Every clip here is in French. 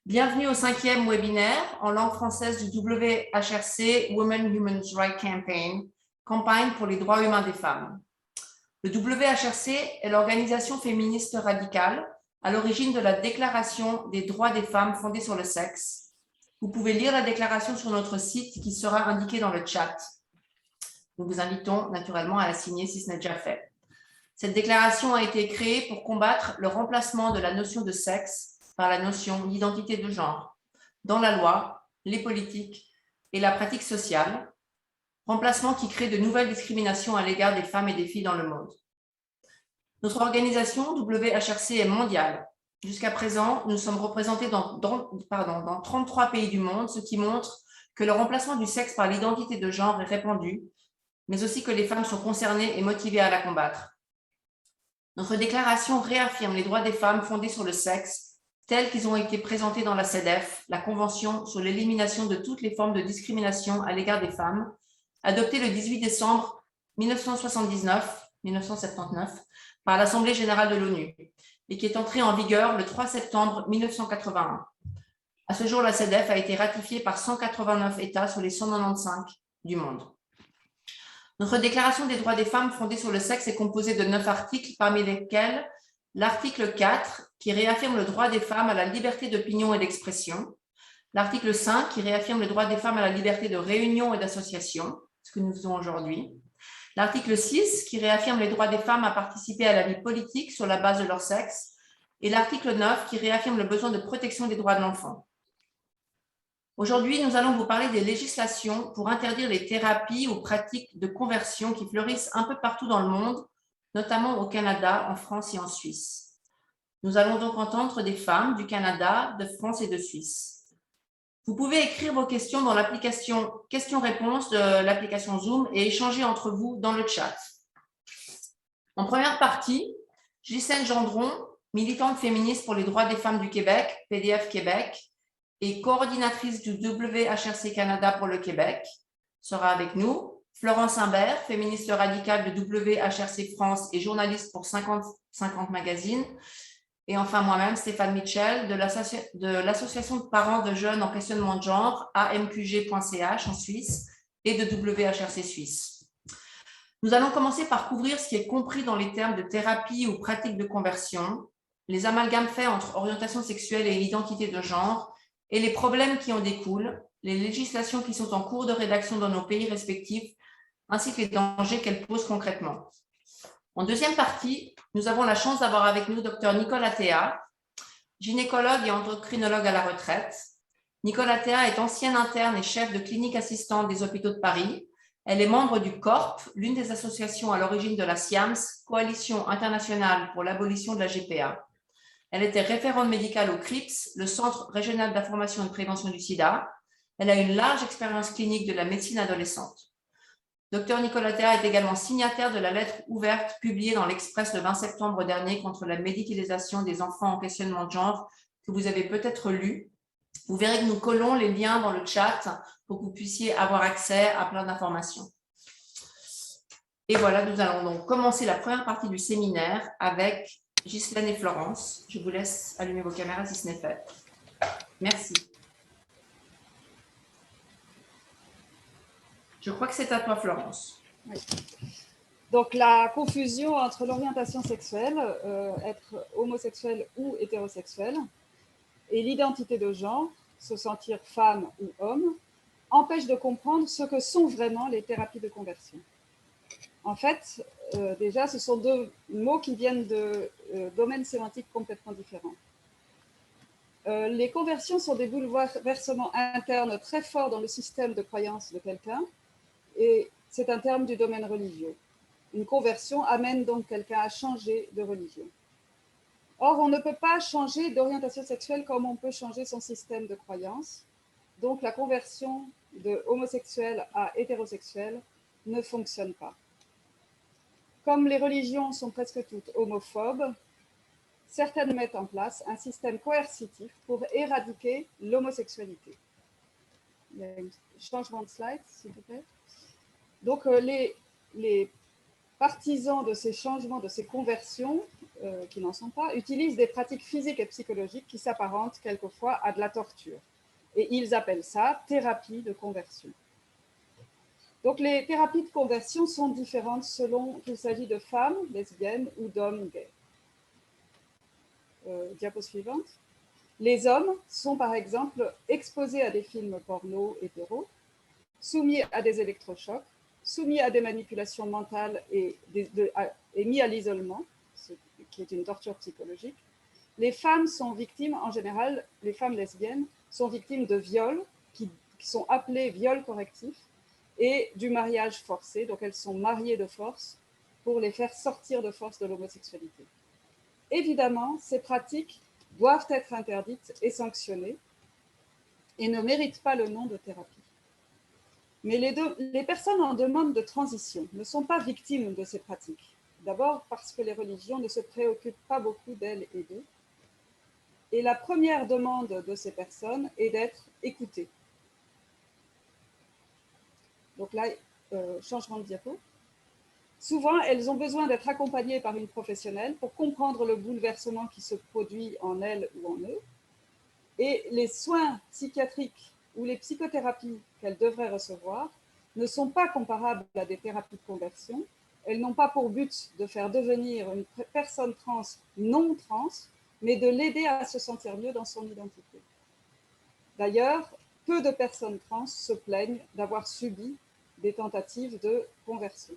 Bienvenue au 5e webinaire en langue française du WHRC Women Human Rights Campaign, campagne pour les droits humains des femmes. Le WHRC est l'organisation féministe radicale à l'origine de la Déclaration des droits des femmes fondée sur le sexe. Vous pouvez lire la déclaration sur notre site qui sera indiqué dans le chat. Nous vous invitons naturellement à la signer si ce n'est déjà fait. Cette déclaration a été créée pour combattre le remplacement de la notion de sexe par la notion d'identité de genre dans la loi, les politiques et la pratique sociale, remplacement qui crée de nouvelles discriminations à l'égard des femmes et des filles dans le monde. Notre organisation WHRC est mondiale. Jusqu'à présent, nous sommes représentés dans 33 pays du monde, ce qui montre que le remplacement du sexe par l'identité de genre est répandu, mais aussi que les femmes sont concernées et motivées à la combattre. Notre déclaration réaffirme les droits des femmes fondés sur le sexe tels qu'ils ont été présentés dans la CEDEF, la Convention sur l'élimination de toutes les formes de discrimination à l'égard des femmes, adoptée le 18 décembre 1979 par l'Assemblée générale de l'ONU et qui est entrée en vigueur le 3 septembre 1981. À ce jour, la CEDEF a été ratifiée par 189 États sur les 195 du monde. Notre déclaration des droits des femmes fondée sur le sexe est composée de 9 articles, parmi lesquels l'article 4 qui réaffirme le droit des femmes à la liberté d'opinion et d'expression, l'article 5 qui réaffirme le droit des femmes à la liberté de réunion et d'association, ce que nous faisons aujourd'hui, l'article 6 qui réaffirme les droits des femmes à participer à la vie politique sur la base de leur sexe et l'article 9 qui réaffirme le besoin de protection des droits de l'enfant. Aujourd'hui, nous allons vous parler des législations pour interdire les thérapies ou pratiques de conversion qui fleurissent un peu partout dans le monde, notamment au Canada, en France et en Suisse. Nous allons donc entendre des femmes du Canada, de France et de Suisse. Vous pouvez écrire vos questions dans l'application questions-réponses de l'application Zoom et échanger entre vous dans le chat. En première partie, Ghislaine Gendron, militante féministe pour les droits des femmes du Québec, PDF Québec, et coordinatrice du WHRC Canada pour le Québec, sera avec nous. Florence Imbert, féministe radicale de WHRC France et journaliste pour 50-50 Magazine. Et enfin moi-même, Stéphane Mitchell, de l'association de parents de jeunes en questionnement de genre, amqg.ch en Suisse, et de WHRC Suisse. Nous allons commencer par couvrir ce qui est compris dans les termes de thérapie ou pratique de conversion, les amalgames faits entre orientation sexuelle et identité de genre, et les problèmes qui en découlent, les législations qui sont en cours de rédaction dans nos pays respectifs, ainsi que les dangers qu'elles posent concrètement. En deuxième partie, nous avons la chance d'avoir avec nous Dr Nicola Thea, gynécologue et endocrinologue à la retraite. Nicola Thea est ancienne interne et chef de clinique assistante des hôpitaux de Paris. Elle est membre du CORP, l'une des associations à l'origine de la SIAMS, Coalition internationale pour l'abolition de la GPA. Elle était référente médicale au CRIPS, le Centre régional d'information et de prévention du sida. Elle a une large expérience clinique de la médecine adolescente. Dr Nicola Thea est également signataire de la lettre ouverte publiée dans l'Express le 20 septembre dernier contre la médicalisation des enfants en questionnement de genre, que vous avez peut-être lu. Vous verrez que nous collons les liens dans le chat pour que vous puissiez avoir accès à plein d'informations. Et voilà, nous allons donc commencer la première partie du séminaire avec Ghislaine et Florence. Je vous laisse allumer vos caméras si ce n'est fait. Merci. Je crois que c'est à toi, Florence. Oui. Donc, la confusion entre l'orientation sexuelle, être homosexuel ou hétérosexuel, et l'identité de genre, se sentir femme ou homme, empêche de comprendre ce que sont vraiment les thérapies de conversion. En fait, déjà, ce sont deux mots qui viennent de domaines sémantiques complètement différents. Les conversions sont des bouleversements internes très forts dans le système de croyance de quelqu'un, et c'est un terme du domaine religieux. Une conversion amène donc quelqu'un à changer de religion. Or, on ne peut pas changer d'orientation sexuelle comme on peut changer son système de croyance. Donc, la conversion de homosexuel à hétérosexuel ne fonctionne pas. Comme les religions sont presque toutes homophobes, certaines mettent en place un système coercitif pour éradiquer l'homosexualité. Il y a un changement de slide, s'il vous plaît. Donc, les partisans de ces changements, de ces conversions, qui n'en sont pas, utilisent des pratiques physiques et psychologiques qui s'apparentent quelquefois à de la torture. Et ils appellent ça thérapie de conversion. Donc les thérapies de conversion sont différentes selon qu'il s'agit de femmes lesbiennes ou d'hommes gays. Diapo suivante. Les hommes sont par exemple exposés à des films porno hétéros, soumis à des électrochocs, soumis à des manipulations mentales et mis à l'isolement, ce qui est une torture psychologique. Les femmes sont victimes, en général, les femmes lesbiennes sont victimes de viols qui sont appelés viols correctifs et du mariage forcé. Donc elles sont mariées de force pour les faire sortir de force de l'homosexualité. Évidemment, ces pratiques doivent être interdites et sanctionnées et ne méritent pas le nom de thérapie. Mais les personnes en demande de transition ne sont pas victimes de ces pratiques. D'abord parce que les religions ne se préoccupent pas beaucoup d'elles et d'eux. Et la première demande de ces personnes est d'être écoutées. Donc là, changement de diapo. Souvent, elles ont besoin d'être accompagnées par une professionnelle pour comprendre le bouleversement qui se produit en elles ou en eux. Et les soins psychiatriques ou les psychothérapies qu'elles devraient recevoir ne sont pas comparables à des thérapies de conversion. Elles n'ont pas pour but de faire devenir une personne trans non trans, mais de l'aider à se sentir mieux dans son identité. D'ailleurs, peu de personnes trans se plaignent d'avoir subi des tentatives de conversion.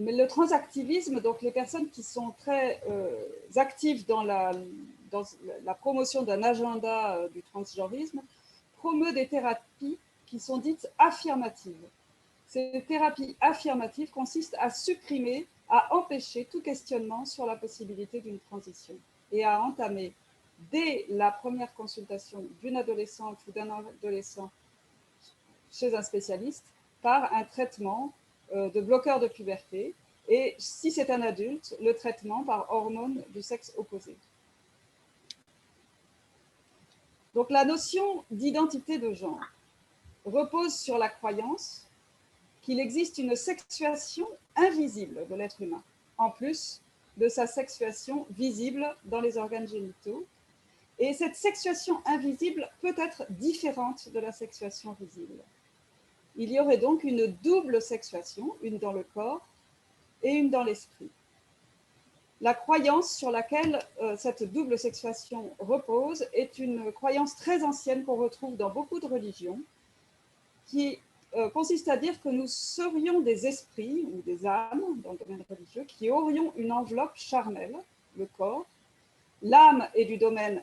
Mais le transactivisme, donc les personnes qui sont très actives dans la promotion d'un agenda du transgenrisme, promeut des thérapies qui sont dites affirmatives. Ces thérapies affirmatives consistent à supprimer, à empêcher tout questionnement sur la possibilité d'une transition et à entamer dès la première consultation d'une adolescente ou d'un adolescent chez un spécialiste par un traitement de bloqueur de puberté et, si c'est un adulte, le traitement par hormones du sexe opposé. Donc la notion d'identité de genre repose sur la croyance qu'il existe une sexuation invisible de l'être humain, en plus de sa sexuation visible dans les organes génitaux. Et cette sexuation invisible peut être différente de la sexuation visible. Il y aurait donc une double sexuation, une dans le corps et une dans l'esprit. La croyance sur laquelle cette double sexuation repose est une croyance très ancienne qu'on retrouve dans beaucoup de religions, qui consiste à dire que nous serions des esprits ou des âmes dans le domaine religieux qui aurions une enveloppe charnelle, le corps. L'âme est du domaine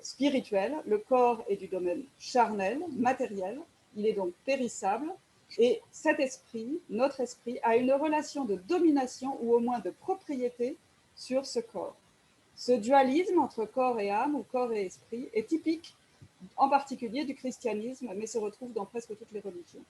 spirituel, le corps est du domaine charnel, matériel, il est donc périssable. Et cet esprit, notre esprit, a une relation de domination ou au moins de propriété sur ce corps. Ce dualisme entre corps et âme ou corps et esprit est typique en particulier du christianisme, mais se retrouve dans presque toutes les religions.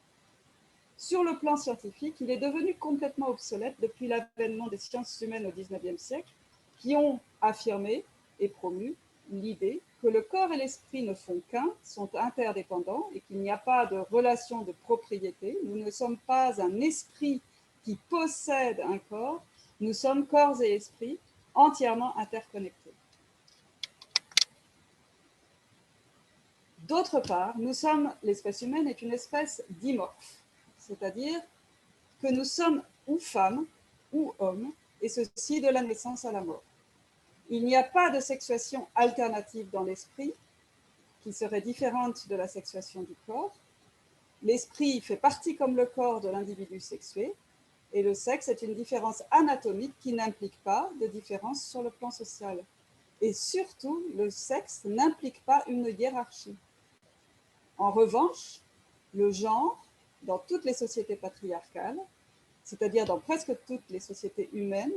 Sur le plan scientifique, il est devenu complètement obsolète depuis l'avènement des sciences humaines au XIXe siècle, qui ont affirmé et promu l'idée que le corps et l'esprit ne font qu'un, sont interdépendants et qu'il n'y a pas de relation de propriété. Nous ne sommes pas un esprit qui possède un corps, nous sommes corps et esprit entièrement interconnectés. D'autre part, l'espèce humaine est une espèce dimorphe, c'est-à-dire que nous sommes ou femmes ou hommes, et ceci de la naissance à la mort. Il n'y a pas de sexuation alternative dans l'esprit, qui serait différente de la sexuation du corps. L'esprit fait partie comme le corps de l'individu sexué, et le sexe est une différence anatomique qui n'implique pas de différence sur le plan social. Et surtout, le sexe n'implique pas une hiérarchie. En revanche, le genre, dans toutes les sociétés patriarcales, c'est-à-dire dans presque toutes les sociétés humaines,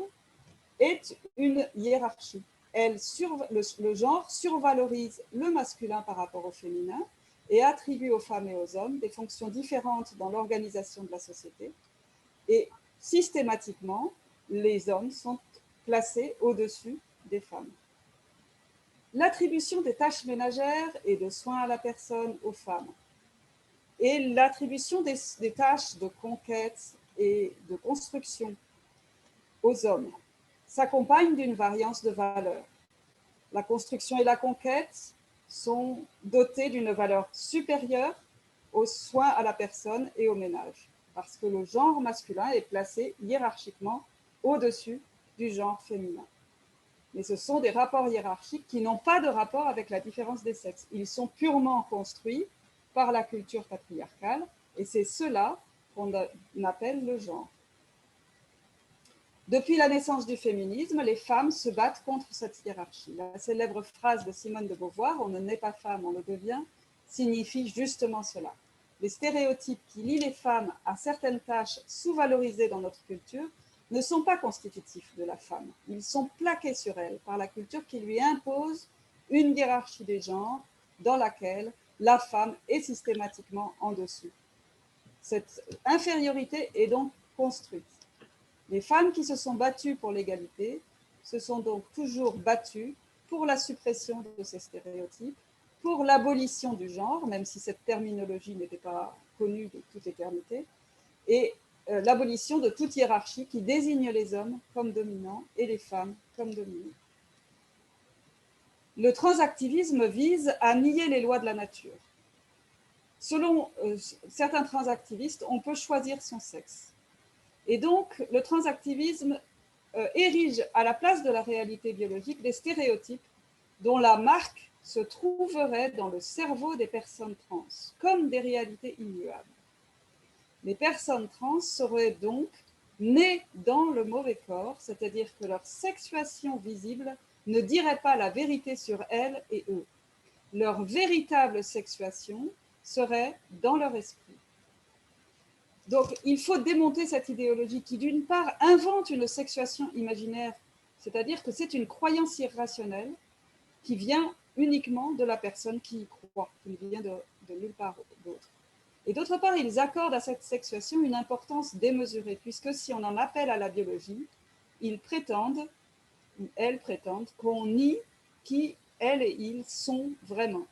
est une hiérarchie. Le genre survalorise le masculin par rapport au féminin et attribue aux femmes et aux hommes des fonctions différentes dans l'organisation de la société. Et systématiquement, les hommes sont placés au-dessus des femmes. L'attribution des tâches ménagères et de soins à la personne aux femmes et l'attribution des tâches de conquête et de construction aux hommes s'accompagne d'une variance de valeur. La construction et la conquête sont dotées d'une valeur supérieure aux soins à la personne et au ménage, parce que le genre masculin est placé hiérarchiquement au-dessus du genre féminin. Mais ce sont des rapports hiérarchiques qui n'ont pas de rapport avec la différence des sexes. Ils sont purement construits par la culture patriarcale, et c'est cela qu'on appelle le genre. Depuis la naissance du féminisme, les femmes se battent contre cette hiérarchie. La célèbre phrase de Simone de Beauvoir, « On ne naît pas femme, on le devient », signifie justement cela. Les stéréotypes qui lient les femmes à certaines tâches sous-valorisées dans notre culture ne sont pas constitutifs de la femme. Ils sont plaqués sur elle par la culture qui lui impose une hiérarchie des genres dans laquelle la femme est systématiquement en dessous. Cette infériorité est donc construite. Les femmes qui se sont battues pour l'égalité se sont donc toujours battues pour la suppression de ces stéréotypes, pour l'abolition du genre, même si cette terminologie n'était pas connue de toute éternité, et l'abolition de toute hiérarchie qui désigne les hommes comme dominants et les femmes comme dominées. Le transactivisme vise à nier les lois de la nature. Selon certains transactivistes, on peut choisir son sexe. Et donc, le transactivisme érige à la place de la réalité biologique des stéréotypes dont la marque se trouverait dans le cerveau des personnes trans, comme des réalités immuables. Les personnes trans seraient donc nées dans le mauvais corps, c'est-à-dire que leur sexuation visible ne dirait pas la vérité sur elles et eux. Leur véritable sexuation serait dans leur esprit. Donc, il faut démonter cette idéologie qui, d'une part, invente une sexuation imaginaire, c'est-à-dire que c'est une croyance irrationnelle qui vient uniquement de la personne qui y croit, qui ne vient de nulle part d'autre. Et d'autre part, ils accordent à cette sexuation une importance démesurée, puisque si on en appelle à la biologie, ils prétendent, ou elles prétendent, qu'on nie qui elles et ils sont vraiment.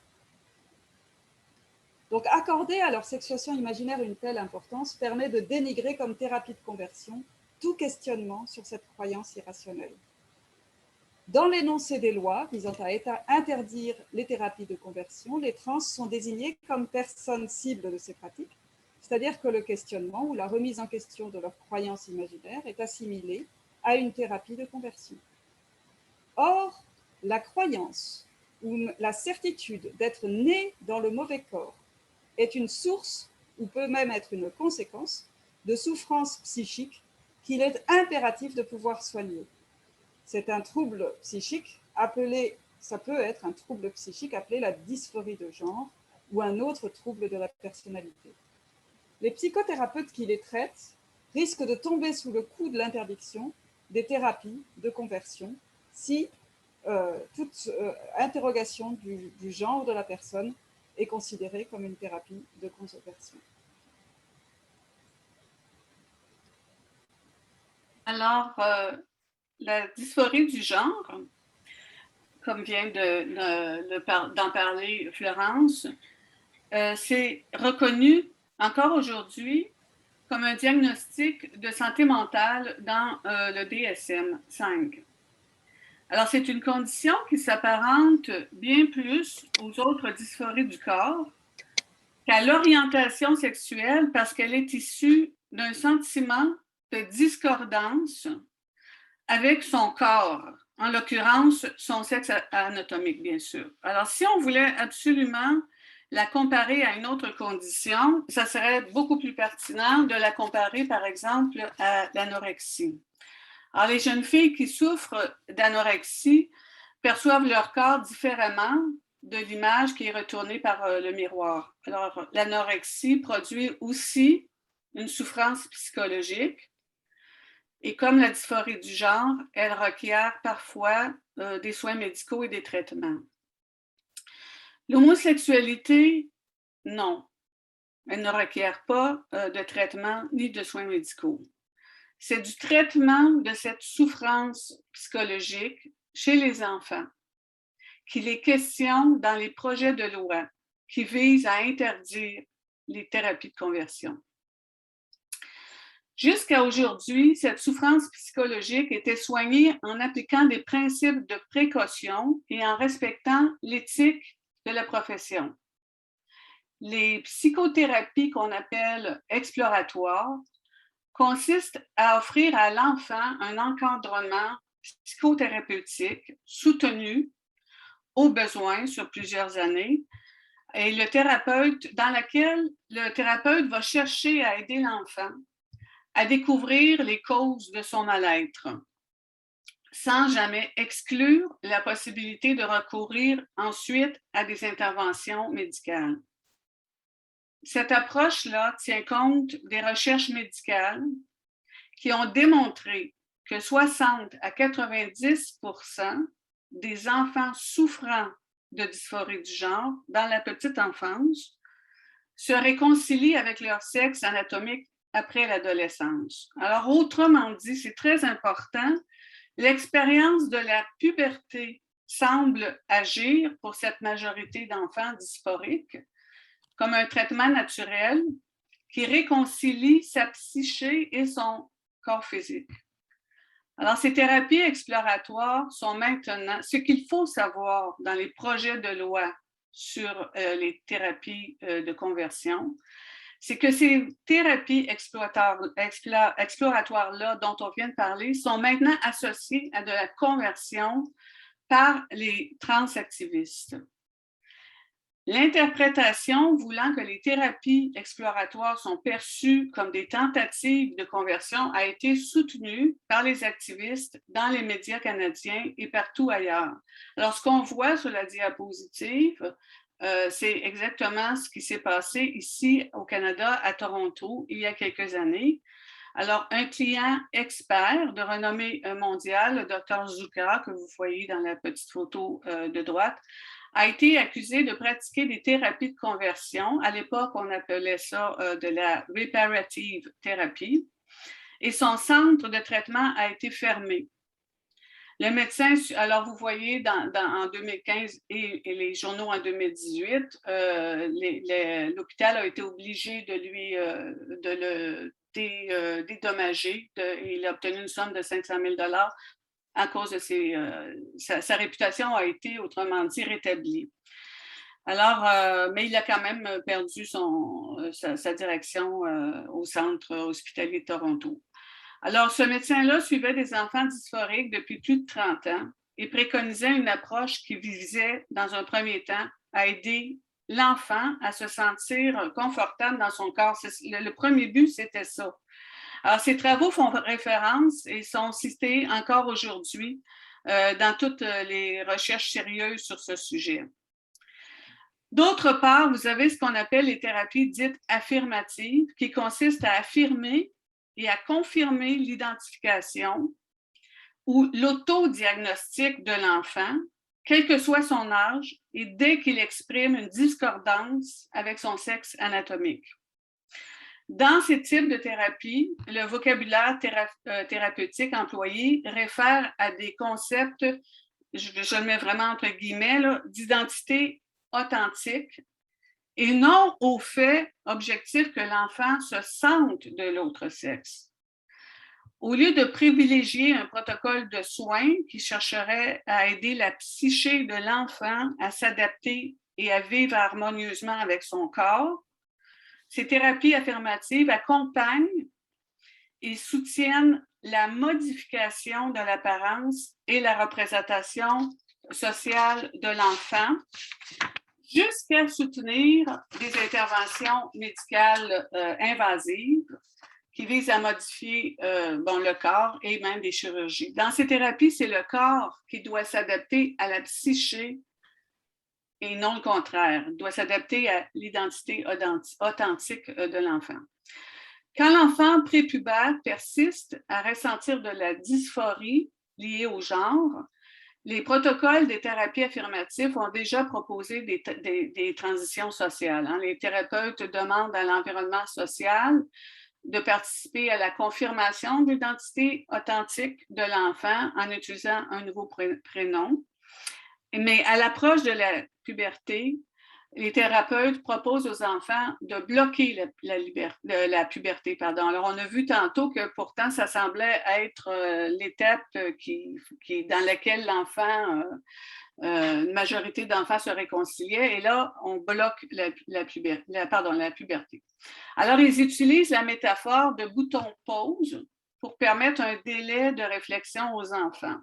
Donc, accorder à leur sexuation imaginaire une telle importance permet de dénigrer comme thérapie de conversion tout questionnement sur cette croyance irrationnelle. Dans l'énoncé des lois visant à interdire les thérapies de conversion, les trans sont désignés comme personnes cibles de ces pratiques, c'est-à-dire que le questionnement ou la remise en question de leur croyance imaginaire est assimilé à une thérapie de conversion. Or, la croyance ou la certitude d'être né dans le mauvais corps est une source, ou peut même être une conséquence, de souffrances psychiques qu'il est impératif de pouvoir soigner. C'est un trouble psychique appelé, ça peut être un trouble psychique appelé la dysphorie de genre ou un autre trouble de la personnalité. Les psychothérapeutes qui les traitent risquent de tomber sous le coup de l'interdiction des thérapies de conversion si toute interrogation du genre de la personne est considérée comme une thérapie de conversion. Alors, la dysphorie du genre, comme vient d'en parler Florence, c'est reconnu encore aujourd'hui comme un diagnostic de santé mentale dans le DSM-5. Alors, c'est une condition qui s'apparente bien plus aux autres dysphories du corps qu'à l'orientation sexuelle parce qu'elle est issue d'un sentiment de discordance avec son corps, en l'occurrence son sexe anatomique, bien sûr. Alors, si on voulait absolument la comparer à une autre condition, ça serait beaucoup plus pertinent de la comparer, par exemple, à l'anorexie. Alors, les jeunes filles qui souffrent d'anorexie perçoivent leur corps différemment de l'image qui est retournée par le miroir. Alors, l'anorexie produit aussi une souffrance psychologique. Et comme la dysphorie du genre, elle requiert parfois des soins médicaux et des traitements. L'homosexualité, non. Elle ne requiert pas de traitement ni de soins médicaux. C'est du traitement de cette souffrance psychologique chez les enfants qu'il est question dans les projets de loi qui visent à interdire les thérapies de conversion. Jusqu'à aujourd'hui, cette souffrance psychologique était soignée en appliquant des principes de précaution et en respectant l'éthique de la profession. Les psychothérapies qu'on appelle exploratoires consistent à offrir à l'enfant un encadrement psychothérapeutique soutenu au besoin sur plusieurs années et dans laquelle le thérapeute va chercher à aider l'enfant à découvrir les causes de son mal-être, sans jamais exclure la possibilité de recourir ensuite à des interventions médicales. Cette approche-là tient compte des recherches médicales qui ont démontré que 60 à 90% des enfants souffrant de dysphorie du genre dans la petite enfance se réconcilient avec leur sexe anatomique après l'adolescence. Alors, autrement dit, c'est très important, l'expérience de la puberté semble agir pour cette majorité d'enfants dysphoriques comme un traitement naturel qui réconcilie sa psyché et son corps physique. Alors, ces thérapies exploratoires sont maintenant, ce qu'il faut savoir dans les projets de loi sur les thérapies de conversion, c'est que ces thérapies exploratoires-là dont on vient de parler sont maintenant associées à de la conversion par les transactivistes. L'interprétation voulant que les thérapies exploratoires sont perçues comme des tentatives de conversion a été soutenue par les activistes dans les médias canadiens et partout ailleurs. Alors, ce qu'on voit sur la diapositive, c'est exactement ce qui s'est passé ici au Canada, à Toronto, il y a quelques années. Alors, un client expert de renommée mondiale, le Dr Zuka, que vous voyez dans la petite photo de droite, a été accusé de pratiquer des thérapies de conversion. À l'époque, on appelait ça de la reparative thérapie. Et son centre de traitement a été fermé. Le médecin, alors vous voyez en 2015 et les journaux en 2018, l'hôpital a été obligé de le dédommager. Il a obtenu une somme de 500 000 $ à cause de sa réputation a été, autrement dit, rétablie. Alors, mais il a quand même perdu sa direction au centre hospitalier de Toronto. Alors, ce médecin-là suivait des enfants dysphoriques depuis plus de 30 ans et préconisait une approche qui visait, dans un premier temps, à aider l'enfant à se sentir confortable dans son corps. Le premier but, c'était ça. Alors, ces travaux font référence et sont cités encore aujourd'hui dans toutes les recherches sérieuses sur ce sujet. D'autre part, vous avez ce qu'on appelle les thérapies dites affirmatives, qui consistent à affirmer et à confirmer l'identification ou l'autodiagnostic de l'enfant, quel que soit son âge, et dès qu'il exprime une discordance avec son sexe anatomique. Dans ces types de thérapies, le vocabulaire thérapeutique employé réfère à des concepts, je le mets vraiment entre guillemets, d'identité authentique et non au fait objectif que l'enfant se sente de l'autre sexe. Au lieu de privilégier un protocole de soins qui chercherait à aider la psyché de l'enfant à s'adapter et à vivre harmonieusement avec son corps, ces thérapies affirmatives accompagnent et soutiennent la modification de l'apparence et la représentation sociale de l'enfant jusqu'à soutenir des interventions médicales invasives qui visent à modifier le corps et même des chirurgies. Dans ces thérapies, c'est le corps qui doit s'adapter à la psyché et non le contraire. Il doit s'adapter à l'identité authentique de l'enfant. Quand l'enfant prépubère persiste à ressentir de la dysphorie liée au genre, les protocoles des thérapies affirmatives ont déjà proposé des transitions sociales. Les thérapeutes demandent à l'environnement social de participer à la confirmation de l'identité authentique de l'enfant en utilisant un nouveau prénom. Mais à l'approche de la puberté, les thérapeutes proposent aux enfants de bloquer la puberté. Pardon. Alors, on a vu tantôt que pourtant, ça semblait être l'étape dans laquelle l'enfant, une majorité d'enfants se réconciliaient. Et là, on bloque la puberté. Alors, ils utilisent la métaphore de bouton pause pour permettre un délai de réflexion aux enfants.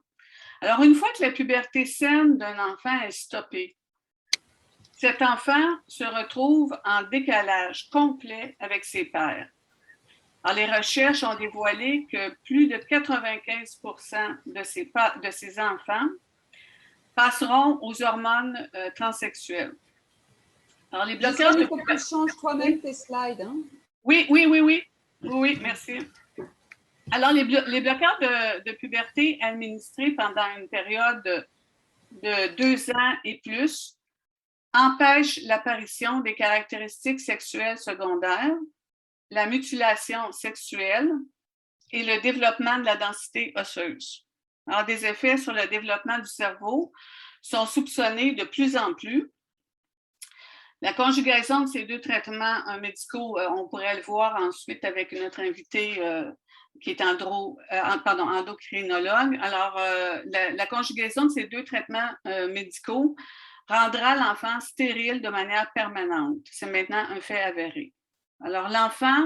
Alors, une fois que la puberté saine d'un enfant est stoppée, cet enfant se retrouve en décalage complet avec ses pairs. Alors, les recherches ont dévoilé que plus de 95% de ces enfants passeront aux hormones transsexuelles. Alors, les bloqueurs il faut que tu changes toi-même tes slides. Hein? Oui, merci. Alors, les bloqueurs de puberté administrés pendant une période de 2 ans et plus empêchent l'apparition des caractéristiques sexuelles secondaires, la mutilation sexuelle et le développement de la densité osseuse. Alors, des effets sur le développement du cerveau sont soupçonnés de plus en plus. La conjugaison de ces deux traitements médicaux, on pourrait le voir ensuite avec notre invité qui est endocrinologue. Alors, la conjugaison de ces deux traitements médicaux rendra l'enfant stérile de manière permanente. C'est maintenant un fait avéré. Alors, l'enfant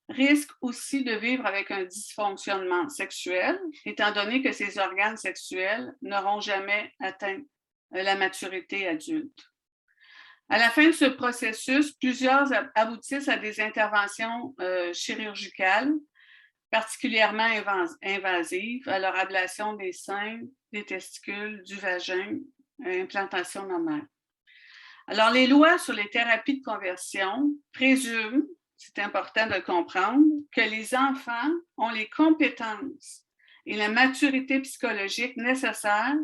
risque aussi de vivre avec un dysfonctionnement sexuel, étant donné que ses organes sexuels n'auront jamais atteint la maturité adulte. À la fin de ce processus, plusieurs aboutissent à des interventions chirurgicales, particulièrement invasives, alors ablation des seins, des testicules, du vagin, implantation mammaire. Alors, les lois sur les thérapies de conversion présument, c'est important de comprendre, que les enfants ont les compétences et la maturité psychologique nécessaires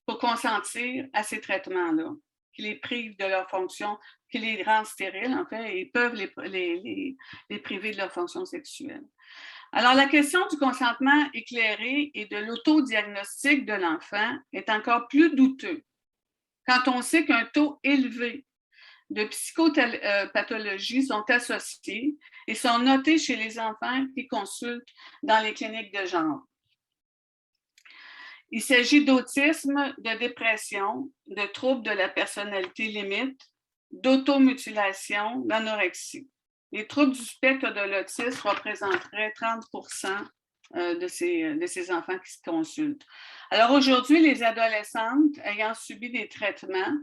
pour consentir à ces traitements-là, qui les privent de leur fonction, qui les rendent stériles, en fait, et peuvent les priver de leur fonction sexuelle. Alors, la question du consentement éclairé et de l'autodiagnostic de l'enfant est encore plus douteux quand on sait qu'un taux élevé de psychopathologies sont associées et sont notées chez les enfants qui consultent dans les cliniques de genre. Il s'agit d'autisme, de dépression, de troubles de la personnalité limite, d'automutilation, d'anorexie. Les troubles du spectre de l'autisme représenteraient 30% de ces enfants qui se consultent. Alors aujourd'hui, les adolescentes ayant subi des traitements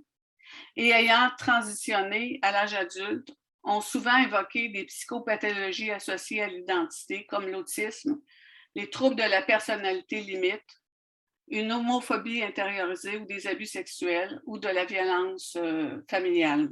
et ayant transitionné à l'âge adulte ont souvent évoqué des psychopathologies associées à l'identité, comme l'autisme, les troubles de la personnalité limite, une homophobie intériorisée ou des abus sexuels ou de la violence familiale.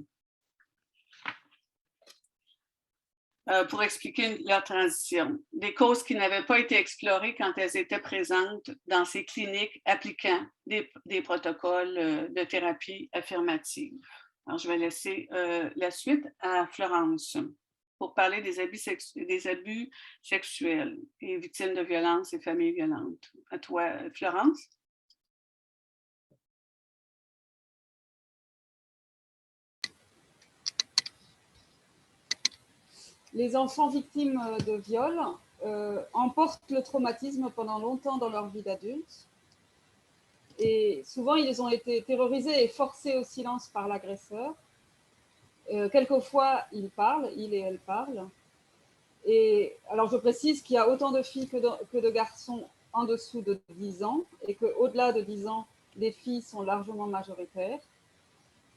Pour expliquer leur transition. Des causes qui n'avaient pas été explorées quand elles étaient présentes dans ces cliniques appliquant des protocoles de thérapie affirmative. Alors, je vais laisser la suite à Florence pour parler des abus sexuels et victimes de violences et familles violentes. À toi, Florence. Les enfants victimes de viol emportent le traumatisme pendant longtemps dans leur vie d'adulte. Et souvent, ils ont été terrorisés et forcés au silence par l'agresseur. Quelquefois, il et elle parlent. Et alors, je précise qu'il y a autant de filles que de garçons en dessous de 10 ans et qu'au-delà de 10 ans, les filles sont largement majoritaires.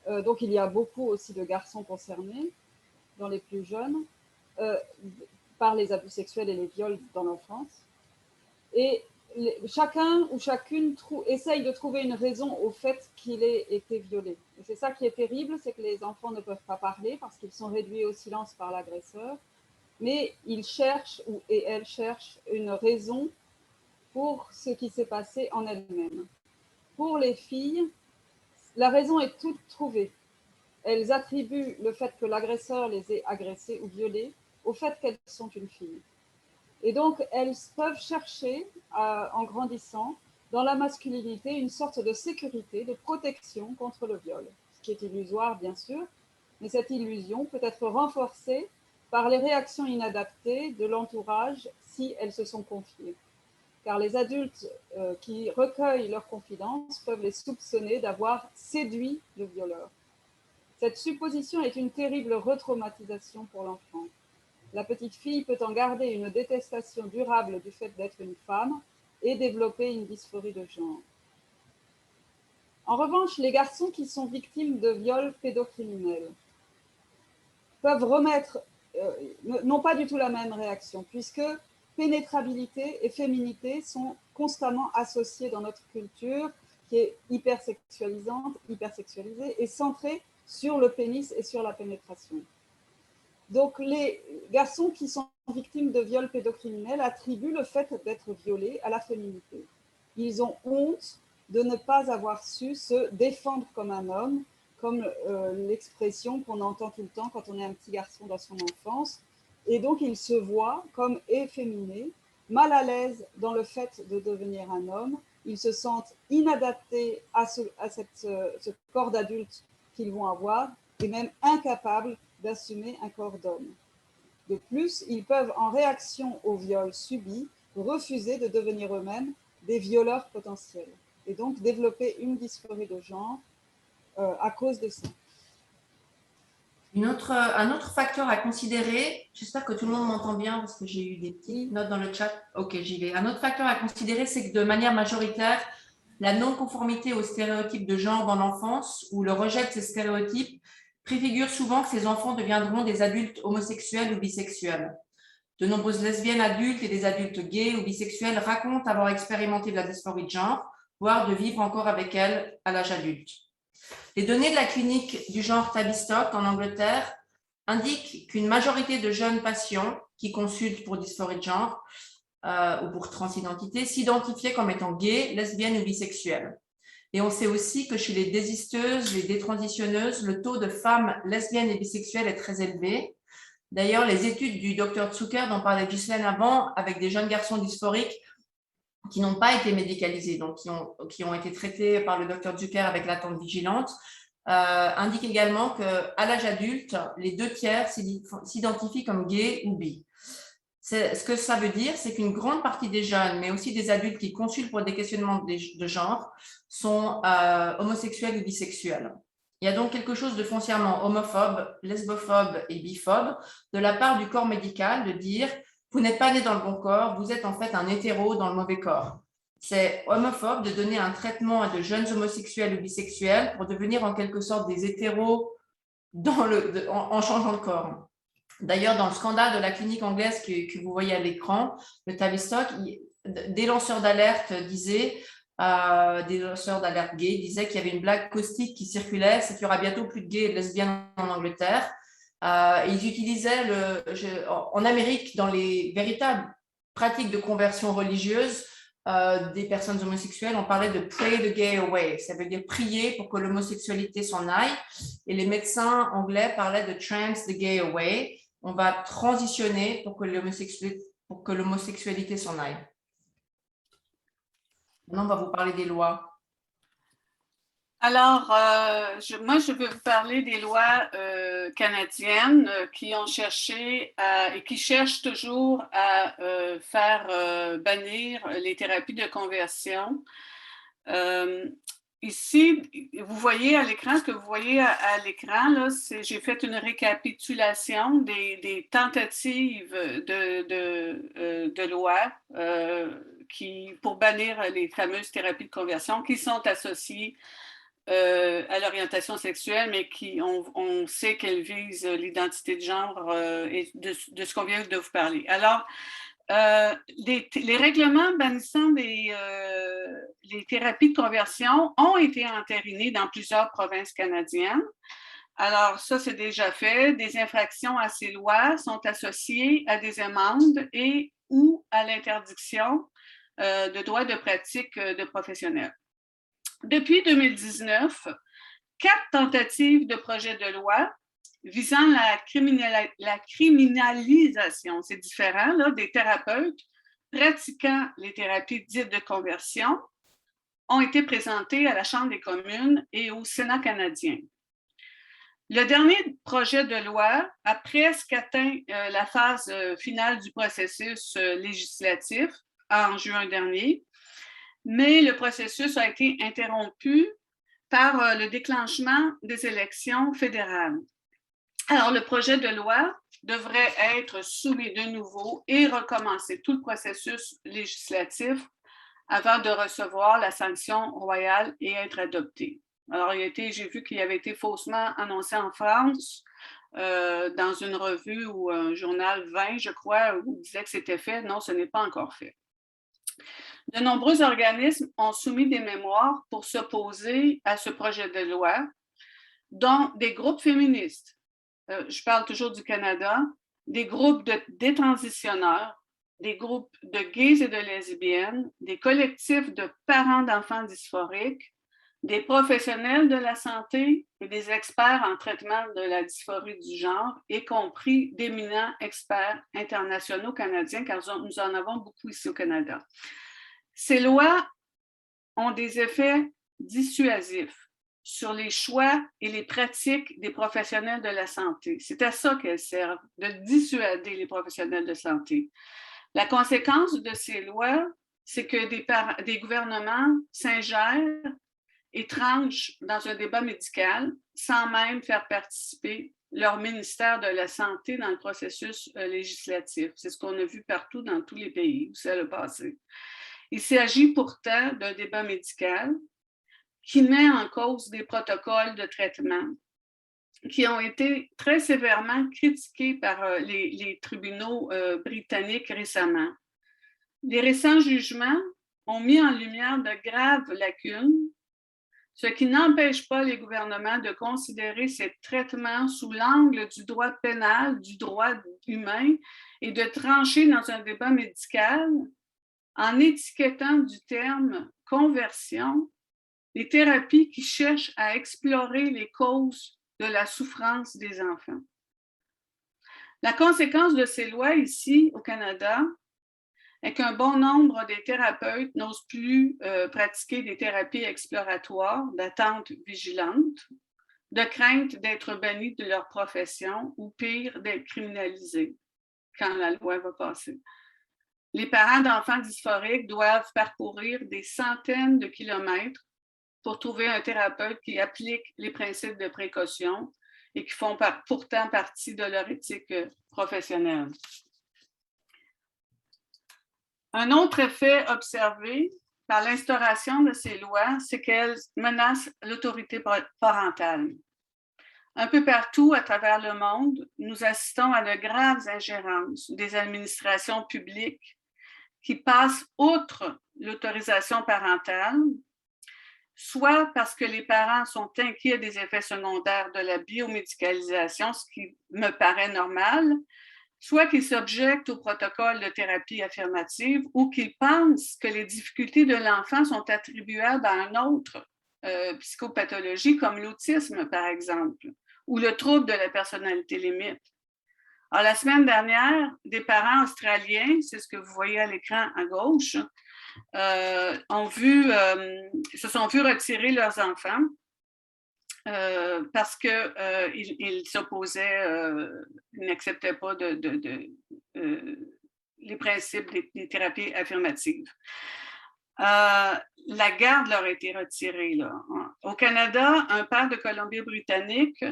Donc, il y a beaucoup aussi de garçons concernés dans les plus jeunes. Par les abus sexuels et les viols dans l'enfance. Et chacun ou chacune essaye de trouver une raison au fait qu'il ait été violé. Et c'est ça qui est terrible, c'est que les enfants ne peuvent pas parler parce qu'ils sont réduits au silence par l'agresseur, mais ils cherchent et elles cherchent une raison pour ce qui s'est passé en elles-mêmes. Pour les filles, la raison est toute trouvée. Elles attribuent le fait que l'agresseur les ait agressées ou violées au fait qu'elles sont une fille. Et donc, elles peuvent chercher, en grandissant, dans la masculinité, une sorte de sécurité, de protection contre le viol, ce qui est illusoire, bien sûr, mais cette illusion peut être renforcée par les réactions inadaptées de l'entourage si elles se sont confiées. Car les adultes qui recueillent leurs confidences peuvent les soupçonner d'avoir séduit le violeur. Cette supposition est une terrible retraumatisation pour l'enfant. La petite fille peut en garder une détestation durable du fait d'être une femme et développer une dysphorie de genre. En revanche, les garçons qui sont victimes de viols pédocriminels peuvent n'ont pas du tout la même réaction, puisque pénétrabilité et féminité sont constamment associées dans notre culture, qui est hypersexualisante, hypersexualisée et centrée sur le pénis et sur la pénétration. Donc, les garçons qui sont victimes de viols pédocriminels attribuent le fait d'être violés à la féminité. Ils ont honte de ne pas avoir su se défendre comme un homme, comme l'expression qu'on entend tout le temps quand on est un petit garçon dans son enfance. Et donc, ils se voient comme efféminés, mal à l'aise dans le fait de devenir un homme. Ils se sentent inadaptés à ce corps d'adulte qu'ils vont avoir et même incapables d'assumer un corps d'homme. De plus, ils peuvent, en réaction au viol subi, refuser de devenir eux-mêmes des violeurs potentiels et donc développer une dysphorie de genre à cause de ça. Un autre facteur à considérer, j'espère que tout le monde m'entend bien parce que j'ai eu des petites notes dans le chat. Ok, j'y vais. Un autre facteur à considérer, c'est que de manière majoritaire, la non-conformité aux stéréotypes de genre dans l'enfance ou le rejet de ces stéréotypes préfigure souvent que ces enfants deviendront des adultes homosexuels ou bisexuels. De nombreuses lesbiennes adultes et des adultes gays ou bisexuels racontent avoir expérimenté de la dysphorie de genre, voire de vivre encore avec elle à l'âge adulte. Les données de la clinique du genre Tavistock en Angleterre indiquent qu'une majorité de jeunes patients qui consultent pour dysphorie de genre ou pour transidentité s'identifiaient comme étant gays, lesbiennes ou bisexuelles. Et on sait aussi que chez les désisteuses, les détransitionneuses, le taux de femmes lesbiennes et bisexuelles est très élevé. D'ailleurs, les études du Dr Zucker, dont parlait Ghislaine avant, avec des jeunes garçons dysphoriques qui n'ont pas été médicalisés, donc qui ont été traités par le Dr Zucker avec l'attente vigilante, indiquent également qu'à l'âge adulte, les 2/3 s'identifient comme gays ou bi. Ce que ça veut dire, c'est qu'une grande partie des jeunes, mais aussi des adultes qui consultent pour des questionnements de genre, sont homosexuels ou bisexuels. Il y a donc quelque chose de foncièrement homophobe, lesbophobe et biphobe de la part du corps médical de dire « vous n'êtes pas né dans le bon corps, vous êtes en fait un hétéro dans le mauvais corps ». C'est homophobe de donner un traitement à de jeunes homosexuels ou bisexuels pour devenir en quelque sorte des hétéros en changeant de corps. D'ailleurs, dans le scandale de la clinique anglaise que vous voyez à l'écran, le Tavistock, des lanceurs d'alerte disaient, des lanceurs d'alerte gays disaient qu'il y avait une blague caustique qui circulait, c'est qu'il y aura bientôt plus de gays et de lesbiennes en Angleterre. Ils utilisaient en Amérique, dans les véritables pratiques de conversion religieuse des personnes homosexuelles, on parlait de pray the gay away, ça veut dire prier pour que l'homosexualité s'en aille. Et les médecins anglais parlaient de trans the gay away. On va transitionner pour que l'homosexualité s'en aille. Maintenant, on va vous parler des lois. Alors, moi, je veux vous parler des lois canadiennes qui ont cherché et qui cherchent toujours à faire bannir les thérapies de conversion. Ici, vous voyez à l'écran, ce que vous voyez à l'écran, là, j'ai fait une récapitulation des tentatives de loi pour bannir les fameuses thérapies de conversion qui sont associées à l'orientation sexuelle, mais on sait qu'elles visent l'identité de genre et de ce qu'on vient de vous parler. Alors, les règlements bannissant les thérapies de conversion ont été entérinés dans plusieurs provinces canadiennes. Alors, ça, c'est déjà fait. Des infractions à ces lois sont associées à des amendes et ou à l'interdiction de droits de pratique de professionnels. Depuis 2019, 4 tentatives de projet de loi visant la criminalisation, c'est différent, là, des thérapeutes pratiquant les thérapies dites de conversion ont été présentées à la Chambre des communes et au Sénat canadien. Le dernier projet de loi a presque atteint la phase finale du processus législatif en juin dernier, mais le processus a été interrompu par le déclenchement des élections fédérales. Alors, le projet de loi devrait être soumis de nouveau et recommencer tout le processus législatif avant de recevoir la sanction royale et être adopté. Alors, j'ai vu qu'il avait été faussement annoncé en France dans une revue ou un journal 20, je crois, où il disait que c'était fait. Non, ce n'est pas encore fait. De nombreux organismes ont soumis des mémoires pour s'opposer à ce projet de loi, dont des groupes féministes. Je parle toujours du Canada, des groupes de détransitionneurs, des groupes de gays et de lesbiennes, des collectifs de parents d'enfants dysphoriques, des professionnels de la santé et des experts en traitement de la dysphorie du genre, y compris d'éminents experts internationaux canadiens, car nous en avons beaucoup ici au Canada. Ces lois ont des effets dissuasifs sur les choix et les pratiques des professionnels de la santé. C'est à ça qu'elles servent, de dissuader les professionnels de santé. La conséquence de ces lois, c'est que des gouvernements s'ingèrent et tranchent dans un débat médical sans même faire participer leur ministère de la Santé dans le processus législatif. C'est ce qu'on a vu partout dans tous les pays où ça a passé. Il s'agit pourtant d'un débat médical qui met en cause des protocoles de traitement qui ont été très sévèrement critiqués par les tribunaux britanniques récemment. Les récents jugements ont mis en lumière de graves lacunes, ce qui n'empêche pas les gouvernements de considérer ces traitements sous l'angle du droit pénal, du droit humain, et de trancher dans un débat médical en étiquetant du terme « conversion » les thérapies qui cherchent à explorer les causes de la souffrance des enfants. La conséquence de ces lois ici au Canada est qu'un bon nombre des thérapeutes n'osent plus pratiquer des thérapies exploratoires d'attente vigilante, de crainte d'être bannis de leur profession ou pire, d'être criminalisés quand la loi va passer. Les parents d'enfants dysphoriques doivent parcourir des centaines de kilomètres pour trouver un thérapeute qui applique les principes de précaution et qui font pourtant partie de leur éthique professionnelle. Un autre effet observé par l'instauration de ces lois, c'est qu'elles menacent l'autorité parentale. Un peu partout à travers le monde, nous assistons à de graves ingérences des administrations publiques qui passent outre l'autorisation parentale, soit parce que les parents sont inquiets des effets secondaires de la biomédicalisation, ce qui me paraît normal, soit qu'ils s'objectent au protocole de thérapie affirmative ou qu'ils pensent que les difficultés de l'enfant sont attribuables à une autre psychopathologie, comme l'autisme, par exemple, ou le trouble de la personnalité limite. Alors, la semaine dernière, des parents australiens, c'est ce que vous voyez à l'écran à gauche, se sont vus retirer leurs enfants parce qu'ils s'opposaient, ils n'acceptaient pas les principes des thérapies affirmatives. La garde leur a été retirée. Là. Au Canada, un père de Colombie-Britannique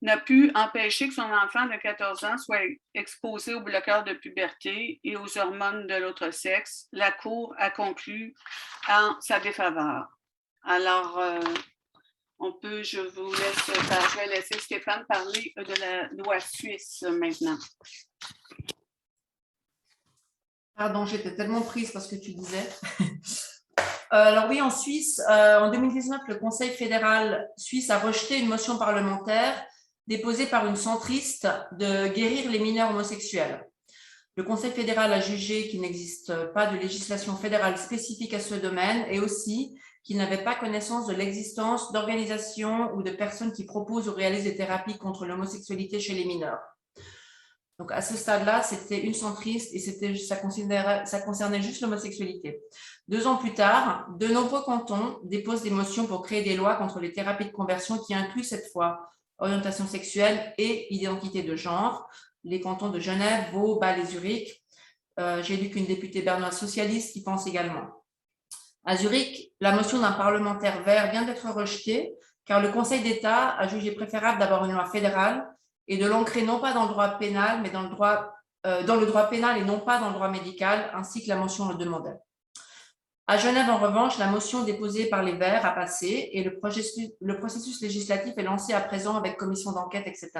n'a pu empêcher que son enfant de 14 ans soit exposé aux bloqueurs de puberté et aux hormones de l'autre sexe. La Cour a conclu en sa défaveur. Alors, je vais laisser Stéphane parler de la loi suisse maintenant. Pardon, j'étais tellement prise parce que tu disais. Alors oui, en Suisse, en 2019, le Conseil fédéral suisse a rejeté une motion parlementaire déposée par une centriste de guérir les mineurs homosexuels. Le Conseil fédéral a jugé qu'il n'existe pas de législation fédérale spécifique à ce domaine et aussi qu'il n'avait pas connaissance de l'existence d'organisations ou de personnes qui proposent ou réalisent des thérapies contre l'homosexualité chez les mineurs. Donc, à ce stade-là, c'était une centriste et ça concernait juste l'homosexualité. 2 ans plus tard, de nombreux cantons déposent des motions pour créer des lois contre les thérapies de conversion qui incluent cette fois orientation sexuelle et identité de genre, les cantons de Genève, Vaud, Bâle et Zurich. J'ai lu qu'une députée bernoise socialiste y pense également. À Zurich, la motion d'un parlementaire vert vient d'être rejetée car le Conseil d'État a jugé préférable d'avoir une loi fédérale et de l'ancrer non pas dans le droit pénal, mais dans le droit pénal et non pas dans le droit médical, ainsi que la motion le demandait. À Genève, en revanche, la motion déposée par les Verts a passé et le processus législatif est lancé à présent avec commission d'enquête, etc.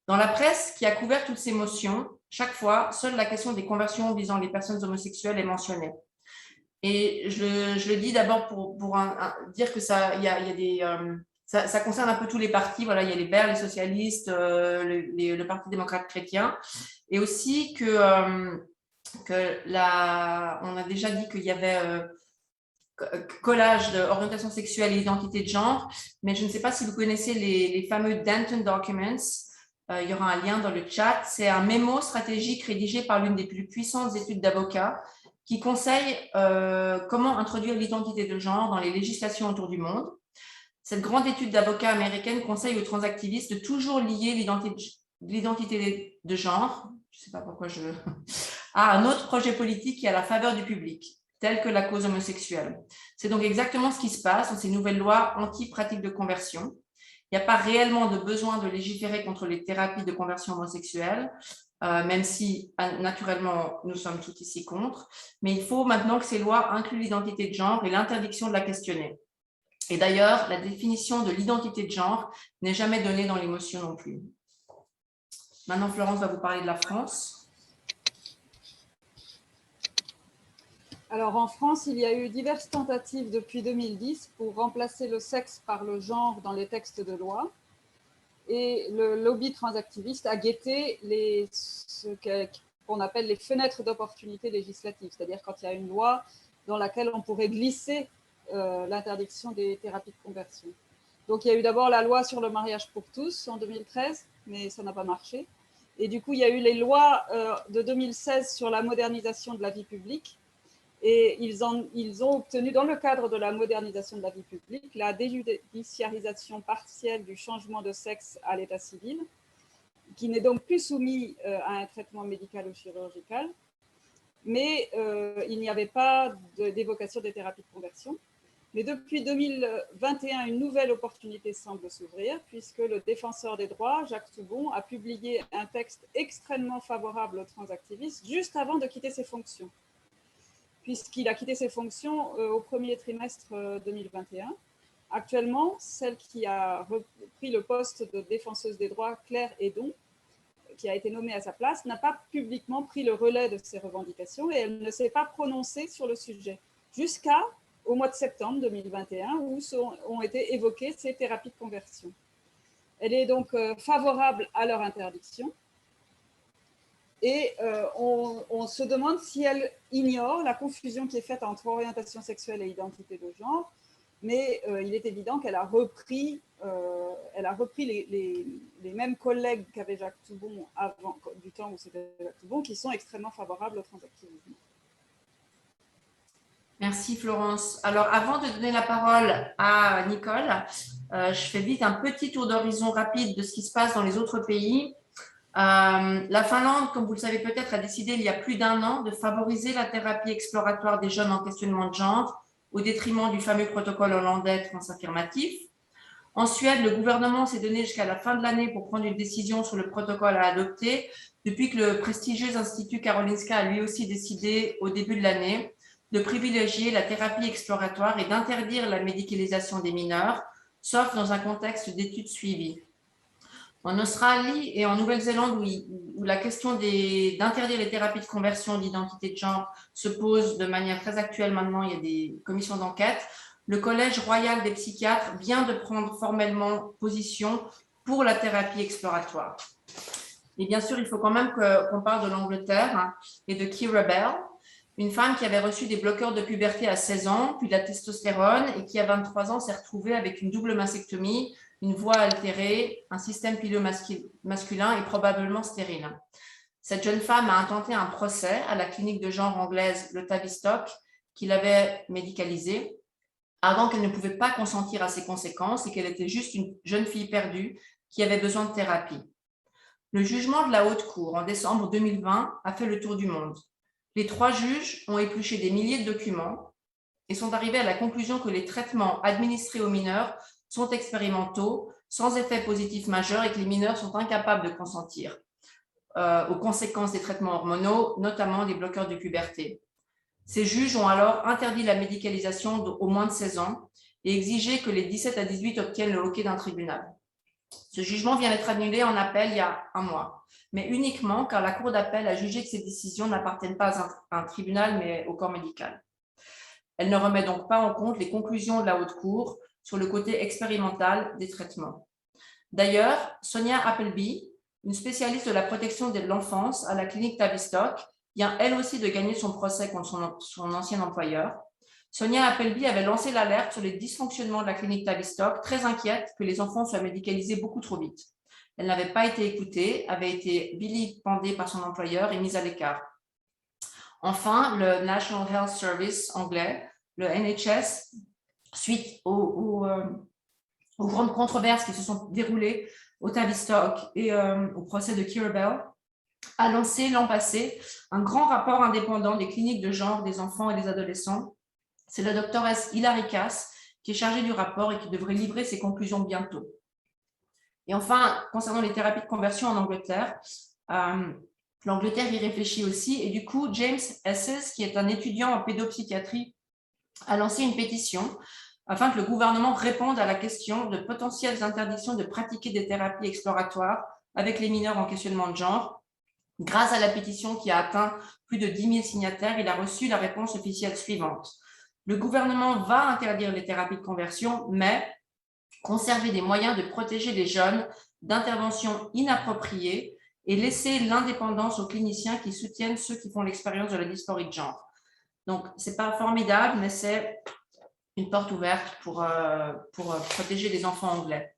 Dans la presse qui a couvert toutes ces motions, chaque fois, seule la question des conversions visant les personnes homosexuelles est mentionnée. Et je le dis d'abord pour dire que ça concerne un peu tous les partis. Voilà, il y a les Verts, les socialistes, le Parti démocrate chrétien, et aussi on a déjà dit qu'il y avait collage d'orientation sexuelle et identité de genre, mais je ne sais pas si vous connaissez les fameux Denton Documents. Il y aura un lien dans le chat. C'est un mémo stratégique rédigé par l'une des plus puissantes études d'avocats qui conseille comment introduire l'identité de genre dans les législations autour du monde. Cette grande étude d'avocats américaine conseille aux transactivistes de toujours lier l'identité de genre, je ne sais pas pourquoi à un autre projet politique qui est à la faveur du public, tel que la cause homosexuelle. C'est donc exactement ce qui se passe dans ces nouvelles lois anti-pratiques de conversion. Il n'y a pas réellement de besoin de légiférer contre les thérapies de conversion homosexuelle, même si naturellement nous sommes tous ici contre, mais il faut maintenant que ces lois incluent l'identité de genre et l'interdiction de la questionner. Et d'ailleurs, la définition de l'identité de genre n'est jamais donnée dans les motions non plus. Maintenant, Florence va vous parler de la France. Alors en France, il y a eu diverses tentatives depuis 2010 pour remplacer le sexe par le genre dans les textes de loi. Et le lobby transactiviste a guetté ce qu'on appelle les fenêtres d'opportunité législative, c'est-à-dire quand il y a une loi dans laquelle on pourrait glisser l'interdiction des thérapies de conversion. Donc il y a eu d'abord la loi sur le mariage pour tous en 2013, mais ça n'a pas marché. Et du coup, il y a eu les lois de 2016 sur la modernisation de la vie publique. Et ils ont obtenu, dans le cadre de la modernisation de la vie publique, la déjudiciarisation partielle du changement de sexe à l'état civil, qui n'est donc plus soumis à un traitement médical ou chirurgical, mais il n'y avait pas d'évocation des thérapies de conversion. Mais depuis 2021, une nouvelle opportunité semble s'ouvrir, puisque le défenseur des droits, Jacques Toubon, a publié un texte extrêmement favorable aux transactivistes juste avant de quitter ses fonctions, puisqu'il a quitté ses fonctions au premier trimestre 2021. Actuellement, celle qui a repris le poste de défenseuse des droits, Claire Hédon, qui a été nommée à sa place, n'a pas publiquement pris le relais de ces revendications et elle ne s'est pas prononcée sur le sujet, jusqu'au mois de septembre 2021, où ont été évoquées ces thérapies de conversion. Elle est donc favorable à leur interdiction. Et on se demande si elle ignore la confusion qui est faite entre orientation sexuelle et identité de genre, mais il est évident qu'elle a repris, les mêmes collègues qu'avait Jacques Toubon avant, du temps où c'était Jacques Toubon, qui sont extrêmement favorables au transactivisme. Merci Florence. Alors avant de donner la parole à Nicole, je fais vite un petit tour d'horizon rapide de ce qui se passe dans les autres pays. La Finlande, comme vous le savez peut-être, a décidé il y a plus d'1 an de favoriser la thérapie exploratoire des jeunes en questionnement de genre au détriment du fameux protocole hollandais transaffirmatif. En Suède, le gouvernement s'est donné jusqu'à la fin de l'année pour prendre une décision sur le protocole à adopter, depuis que le prestigieux Institut Karolinska a lui aussi décidé au début de l'année de privilégier la thérapie exploratoire et d'interdire la médicalisation des mineurs, sauf dans un contexte d'études suivies. En Australie et en Nouvelle-Zélande, où la question d'interdire les thérapies de conversion d'identité de genre se pose de manière très actuelle maintenant, il y a des commissions d'enquête, le Collège royal des psychiatres vient de prendre formellement position pour la thérapie exploratoire. Et bien sûr, il faut quand même qu'on parle de l'Angleterre et de Keira Bell, une femme qui avait reçu des bloqueurs de puberté à 16 ans, puis de la testostérone, et qui à 23 ans s'est retrouvée avec une double mastectomie, une voix altérée, un système pileux masculin et probablement stérile. Cette jeune femme a intenté un procès à la clinique de genre anglaise, le Tavistock, qui l'avait médicalisée. ardent qu'elle ne pouvait pas consentir à ces conséquences et qu'elle était juste une jeune fille perdue qui avait besoin de thérapie. Le jugement de la Haute Cour en décembre 2020 a fait le tour du monde. Les 3 juges ont épluché des milliers de documents et sont arrivés à la conclusion que les traitements administrés aux mineurs sont expérimentaux, sans effet positif majeur et que les mineurs sont incapables de consentir aux conséquences des traitements hormonaux, notamment des bloqueurs de puberté. Ces juges ont alors interdit la médicalisation aux moins de 16 ans et exigé que les 17 à 18 obtiennent le hockey d'un tribunal. Ce jugement vient d'être annulé en appel il y a un mois, mais uniquement car la Cour d'appel a jugé que ces décisions n'appartiennent pas à un tribunal, mais au corps médical. Elle ne remet donc pas en compte les conclusions de la Haute Cour sur le côté expérimental des traitements. D'ailleurs, Sonia Appleby, une spécialiste de la protection de l'enfance à la clinique Tavistock, vient elle aussi de gagner son procès contre son ancien employeur. Sonia Appleby avait lancé l'alerte sur les dysfonctionnements de la clinique Tavistock, très inquiète que les enfants soient médicalisés beaucoup trop vite. Elle n'avait pas été écoutée, avait été vilipendée par son employeur et mise à l'écart. Enfin, le National Health Service anglais, le NHS, suite aux grandes controverses qui se sont déroulées au Tavistock et au procès de Keira Bell, a lancé l'an passé un grand rapport indépendant des cliniques de genre des enfants et des adolescents. C'est la doctoresse Hilary Cass qui est chargée du rapport et qui devrait livrer ses conclusions bientôt. Et enfin, concernant les thérapies de conversion en Angleterre, l'Angleterre y réfléchit aussi. Et du coup, James Esses, qui est un étudiant en pédopsychiatrie, a lancé une pétition afin que le gouvernement réponde à la question de potentielles interdictions de pratiquer des thérapies exploratoires avec les mineurs en questionnement de genre. Grâce à la pétition qui a atteint plus de 10 000 signataires, il a reçu la réponse officielle suivante. Le gouvernement va interdire les thérapies de conversion, mais conserver des moyens de protéger les jeunes d'interventions inappropriées et laisser l'indépendance aux cliniciens qui soutiennent ceux qui font l'expérience de la dysphorie de genre. Donc, ce n'est pas formidable, mais c'est une porte ouverte pour protéger les enfants anglais.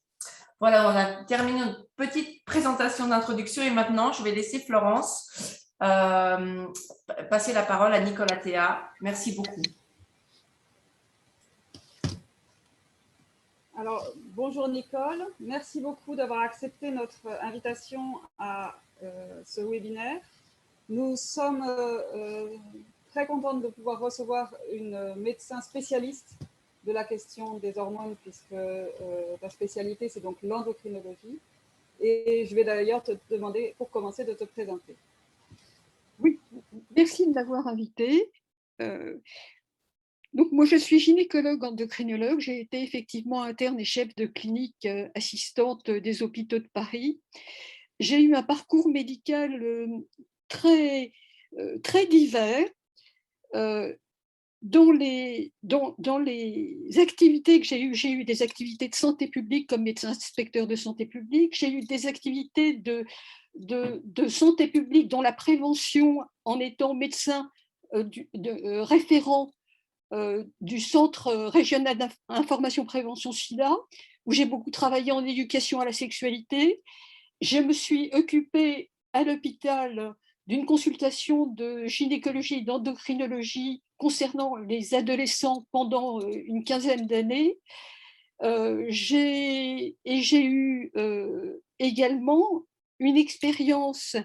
Voilà, on a terminé notre petite présentation d'introduction et maintenant, je vais laisser Florence passer la parole à Nicolas Théa. Merci beaucoup. Alors, bonjour Nicole, merci beaucoup d'avoir accepté notre invitation à ce webinaire. Nous sommes très contentes de pouvoir recevoir une médecin spécialiste de la question des hormones, puisque ta spécialité, c'est donc l'endocrinologie. Et je vais d'ailleurs te demander, pour commencer, de te présenter. Oui, merci de m'avoir invitée. Donc, moi, je suis gynécologue endocrinologue. J'ai été effectivement interne et chef de clinique assistante des hôpitaux de Paris. J'ai eu un parcours médical très divers. Dans les activités que j'ai eu des activités de santé publique comme médecin inspecteur de santé publique, j'ai eu des activités de santé publique dont la prévention en étant médecin référent du Centre régional d'information prévention SIDA, où j'ai beaucoup travaillé en éducation à la sexualité. Je me suis occupée à l'hôpital d'une consultation de gynécologie et d'endocrinologie concernant les adolescents pendant une quinzaine d'années. J'ai eu également une expérience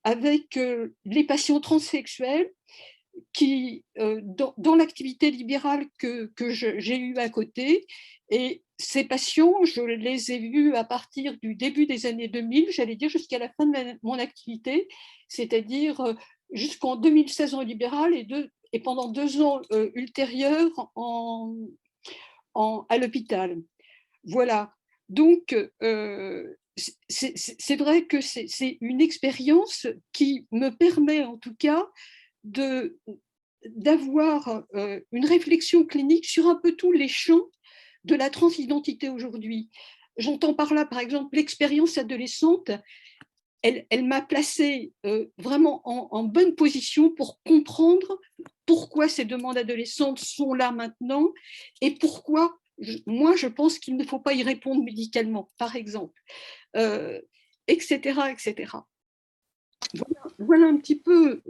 avec les patients transsexuels qui, dans l'activité libérale que j'ai eue à côté, et ces patients, je les ai vus à partir du début des années 2000, j'allais dire jusqu'à la fin de mon activité, c'est-à-dire jusqu'en 2016 en libéral et pendant 2 ans ultérieurs à l'hôpital. Voilà. Donc, c'est vrai que c'est une expérience qui me permet en tout cas d'avoir une réflexion clinique sur un peu tous les champs de la transidentité aujourd'hui. J'entends par là, par exemple, l'expérience adolescente. Elle m'a placée vraiment en bonne position pour comprendre pourquoi ces demandes adolescentes sont là maintenant et pourquoi, moi, je pense qu'il ne faut pas y répondre médicalement, par exemple, etc., etc. Voilà un petit peu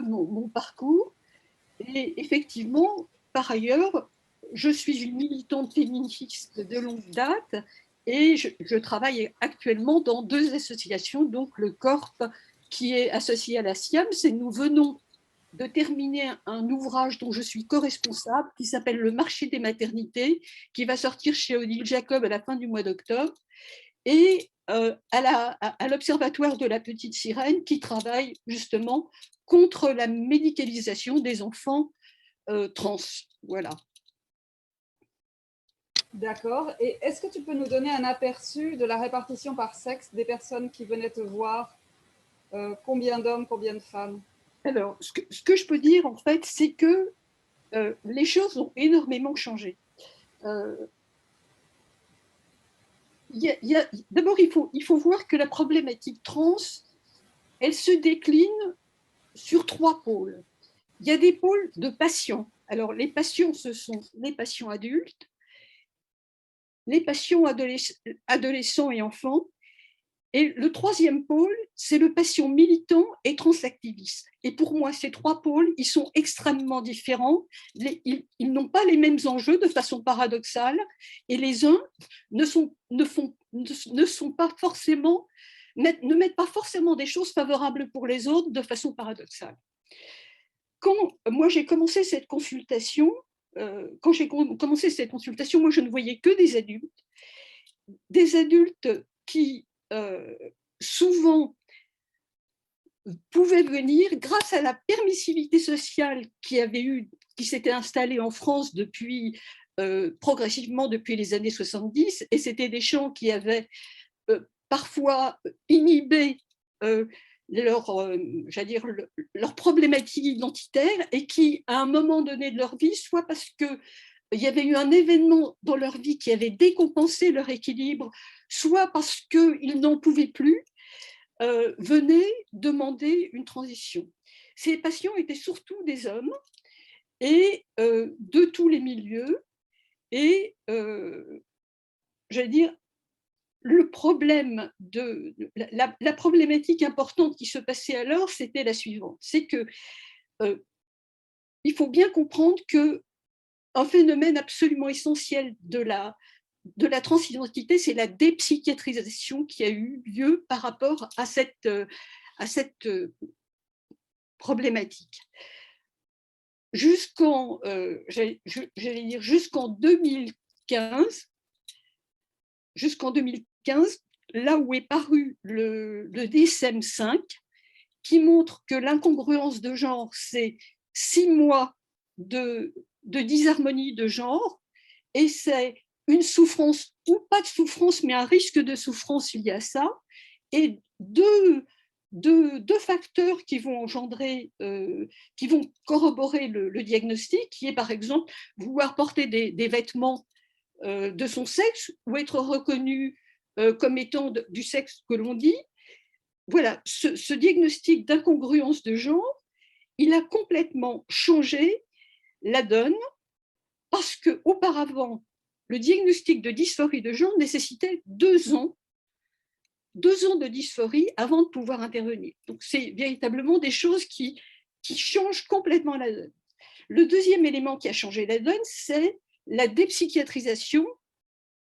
mon parcours. Et effectivement, par ailleurs, je suis une militante féministe de longue date et je travaille actuellement dans 2 associations, donc le CORP qui est associé à la SIAMS, et nous venons de terminer un ouvrage dont je suis co-responsable qui s'appelle Le marché des maternités, qui va sortir chez Odile Jacob à la fin du mois d'octobre, et à l'Observatoire de la Petite Sirène qui travaille justement contre la médicalisation des enfants trans. Voilà. D'accord. Et est-ce que tu peux nous donner un aperçu de la répartition par sexe des personnes qui venaient te voir? Combien d'hommes, combien de femmes? Alors, ce que je peux dire, en fait, c'est que les choses ont énormément changé. D'abord, il faut voir que la problématique trans, elle se décline sur 3 pôles. Il y a des pôles de patients. Alors, les patients, ce sont les patients adultes, les patients adolescents et enfants, et le 3e pôle, c'est le patient militant et transactiviste. Et pour moi, ces 3 pôles, ils sont extrêmement différents. Ils n'ont pas les mêmes enjeux de façon paradoxale, et les uns ne mettent pas forcément des choses favorables pour les autres de façon paradoxale. Quand moi j'ai commencé cette consultation, moi je ne voyais que des adultes qui souvent pouvaient venir grâce à la permissivité sociale qui s'était installée en France progressivement depuis les années 70, et c'était des gens qui avaient parfois inhibé leur problématique identitaire, et qui, à un moment donné de leur vie, soit parce qu'il y avait eu un événement dans leur vie qui avait décompensé leur équilibre, soit parce qu'ils n'en pouvaient plus, venaient demander une transition. Ces patients étaient surtout des hommes, et de tous les milieux, et j'allais dire, le problème la problématique importante qui se passait alors, c'était la suivante, c'est que il faut bien comprendre qu'un phénomène absolument essentiel de la transidentité, c'est la dépsychiatrisation qui a eu lieu par rapport à cette problématique. Jusqu'en 2015, là où est paru le DSM-5, qui montre que l'incongruence de genre, c'est 6 mois de disharmonie de genre, et c'est une souffrance ou pas de souffrance, mais un risque de souffrance lié à ça, et deux facteurs qui vont qui vont corroborer le diagnostic, qui est par exemple vouloir porter des vêtements de son sexe ou être reconnu comme étant du sexe que l'on dit. Voilà, ce diagnostic d'incongruence de genre, il a complètement changé la donne, parce qu'auparavant, le diagnostic de dysphorie de genre nécessitait 2 ans de dysphorie avant de pouvoir intervenir. Donc, c'est véritablement des choses qui changent complètement la donne. Le deuxième élément qui a changé la donne, c'est la dépsychiatrisation,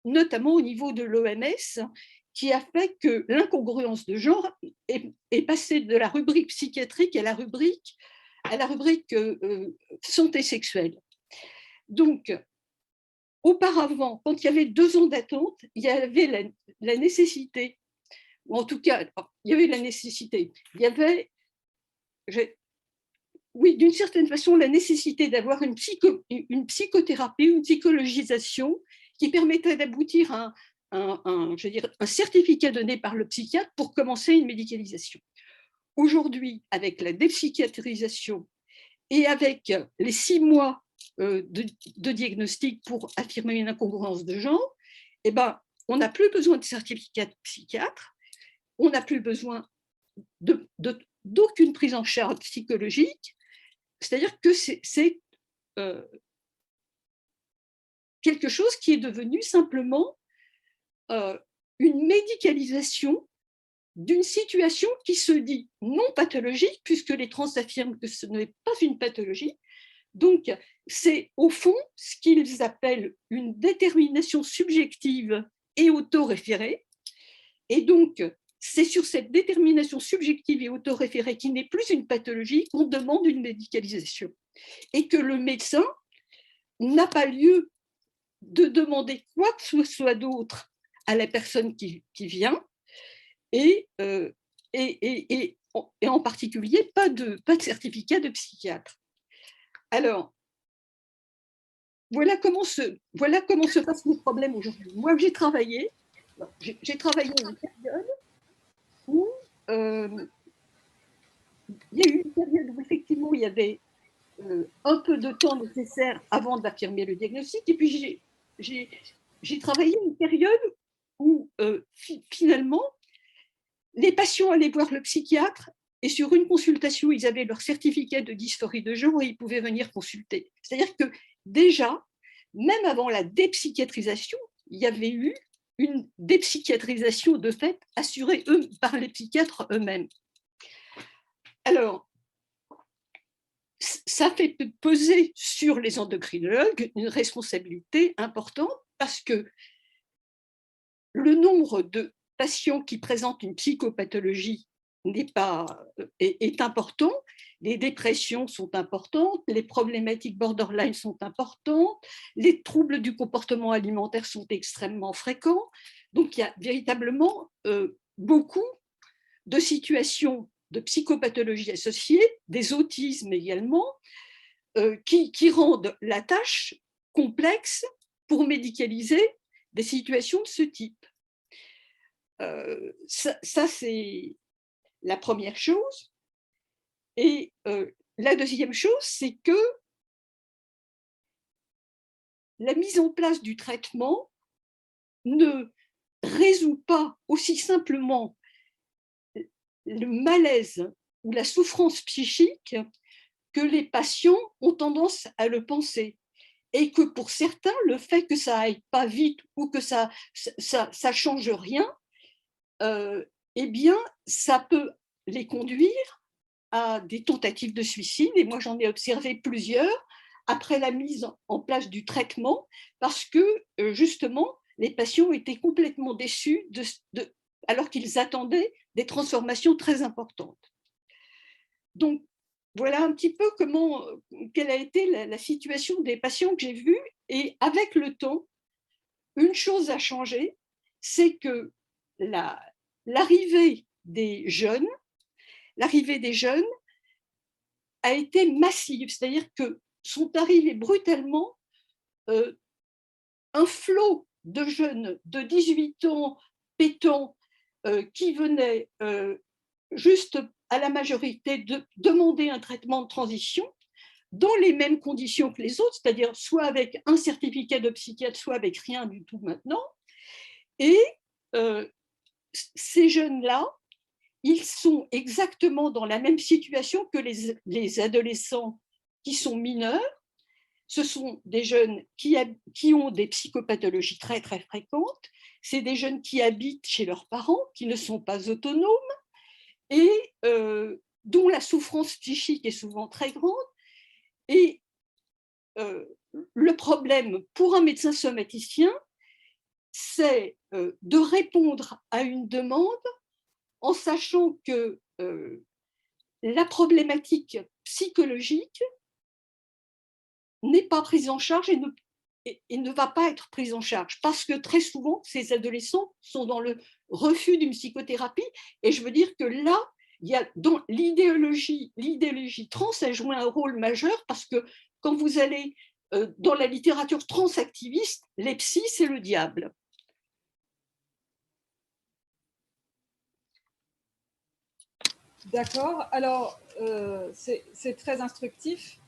notamment au niveau de l'OMS, qui a fait que l'incongruence de genre est passée de la rubrique psychiatrique à la rubrique santé sexuelle. Donc, auparavant, quand il y avait 2 ans d'attente, il y avait la nécessité, ou en tout cas, il y avait la nécessité, oui, d'une certaine façon, la nécessité d'avoir une psychothérapie, une psychologisation qui permettait d'aboutir à un certificat donné par le psychiatre pour commencer une médicalisation. Aujourd'hui, avec la dépsychiatrisation et avec les 6 mois de diagnostic pour affirmer une incongruence de genre, eh ben, on n'a plus besoin de certificat de psychiatre, on n'a plus besoin d'aucune prise en charge psychologique, c'est-à-dire que c'est quelque chose qui est devenu simplement une médicalisation d'une situation qui se dit non pathologique, puisque les trans affirment que ce n'est pas une pathologie, Donc, c'est au fond ce qu'ils appellent une détermination subjective et autoréférée. Et donc, c'est sur cette détermination subjective et autoréférée qui n'est plus une pathologie qu'on demande une médicalisation. Et que le médecin n'a pas lieu de demander quoi que ce soit d'autre à la personne qui vient, et en particulier pas de certificat de psychiatre. Alors, voilà comment se passent les problèmes aujourd'hui. Moi, j'ai travaillé une période où il y a eu une période où effectivement il y avait un peu de temps nécessaire avant d'affirmer le diagnostic, et puis j'ai travaillé une période où finalement les patients allaient voir le psychiatre et sur une consultation, ils avaient leur certificat de dysphorie de genre et ils pouvaient venir consulter. C'est-à-dire que déjà, même avant la dépsychiatrisation, il y avait eu une dépsychiatrisation de fait assurée par les psychiatres eux-mêmes. Alors, ça fait peser sur les endocrinologues une responsabilité importante parce que le nombre de patients qui présentent une psychopathologie est important, les dépressions sont importantes, les problématiques borderline sont importantes, les troubles du comportement alimentaire sont extrêmement fréquents. Donc, il y a véritablement beaucoup de situations de psychopathologie associées, des autismes également, qui rendent la tâche complexe pour médicaliser des situations de ce type. Ça c'est la première chose. Et la deuxième chose, c'est que la mise en place du traitement ne résout pas aussi simplement le malaise ou la souffrance psychique que les patients ont tendance à le penser. Et que pour certains, le fait que ça aille pas vite ou que ça change rien, eh bien, ça peut les conduire à des tentatives de suicide. Et moi, j'en ai observé plusieurs après la mise en place du traitement, parce que justement, les patients étaient complètement déçus alors qu'ils attendaient des transformations très importantes. Donc, voilà un petit peu quelle a été la situation des patients que j'ai vus. Et avec le temps, une chose a changé, c'est que l'arrivée des jeunes a été massive, c'est-à-dire que sont arrivés brutalement un flot de jeunes de 18 ans pétants qui venaient juste à la majorité de demander un traitement de transition dans les mêmes conditions que les autres, c'est-à-dire soit avec un certificat de psychiatre, soit avec rien du tout maintenant. Et ces jeunes-là, ils sont exactement dans la même situation que les adolescents qui sont mineurs. Ce sont des jeunes qui ont des psychopathologies très, très fréquentes. C'est des jeunes qui habitent chez leurs parents, qui ne sont pas autonomes et dont la souffrance psychique est souvent très grande. Et le problème pour un médecin somaticien, c'est de répondre à une demande en sachant que la problématique psychologique n'est pas prise en charge et ne va pas être prise en charge parce que très souvent, ces adolescents sont dans le refus d'une psychothérapie. Et je veux dire que là, il y a dans l'idéologie trans a joué un rôle majeur parce que quand vous allez dans la littérature transactiviste, les psys, c'est le diable. D'accord. Alors, c'est très instructif.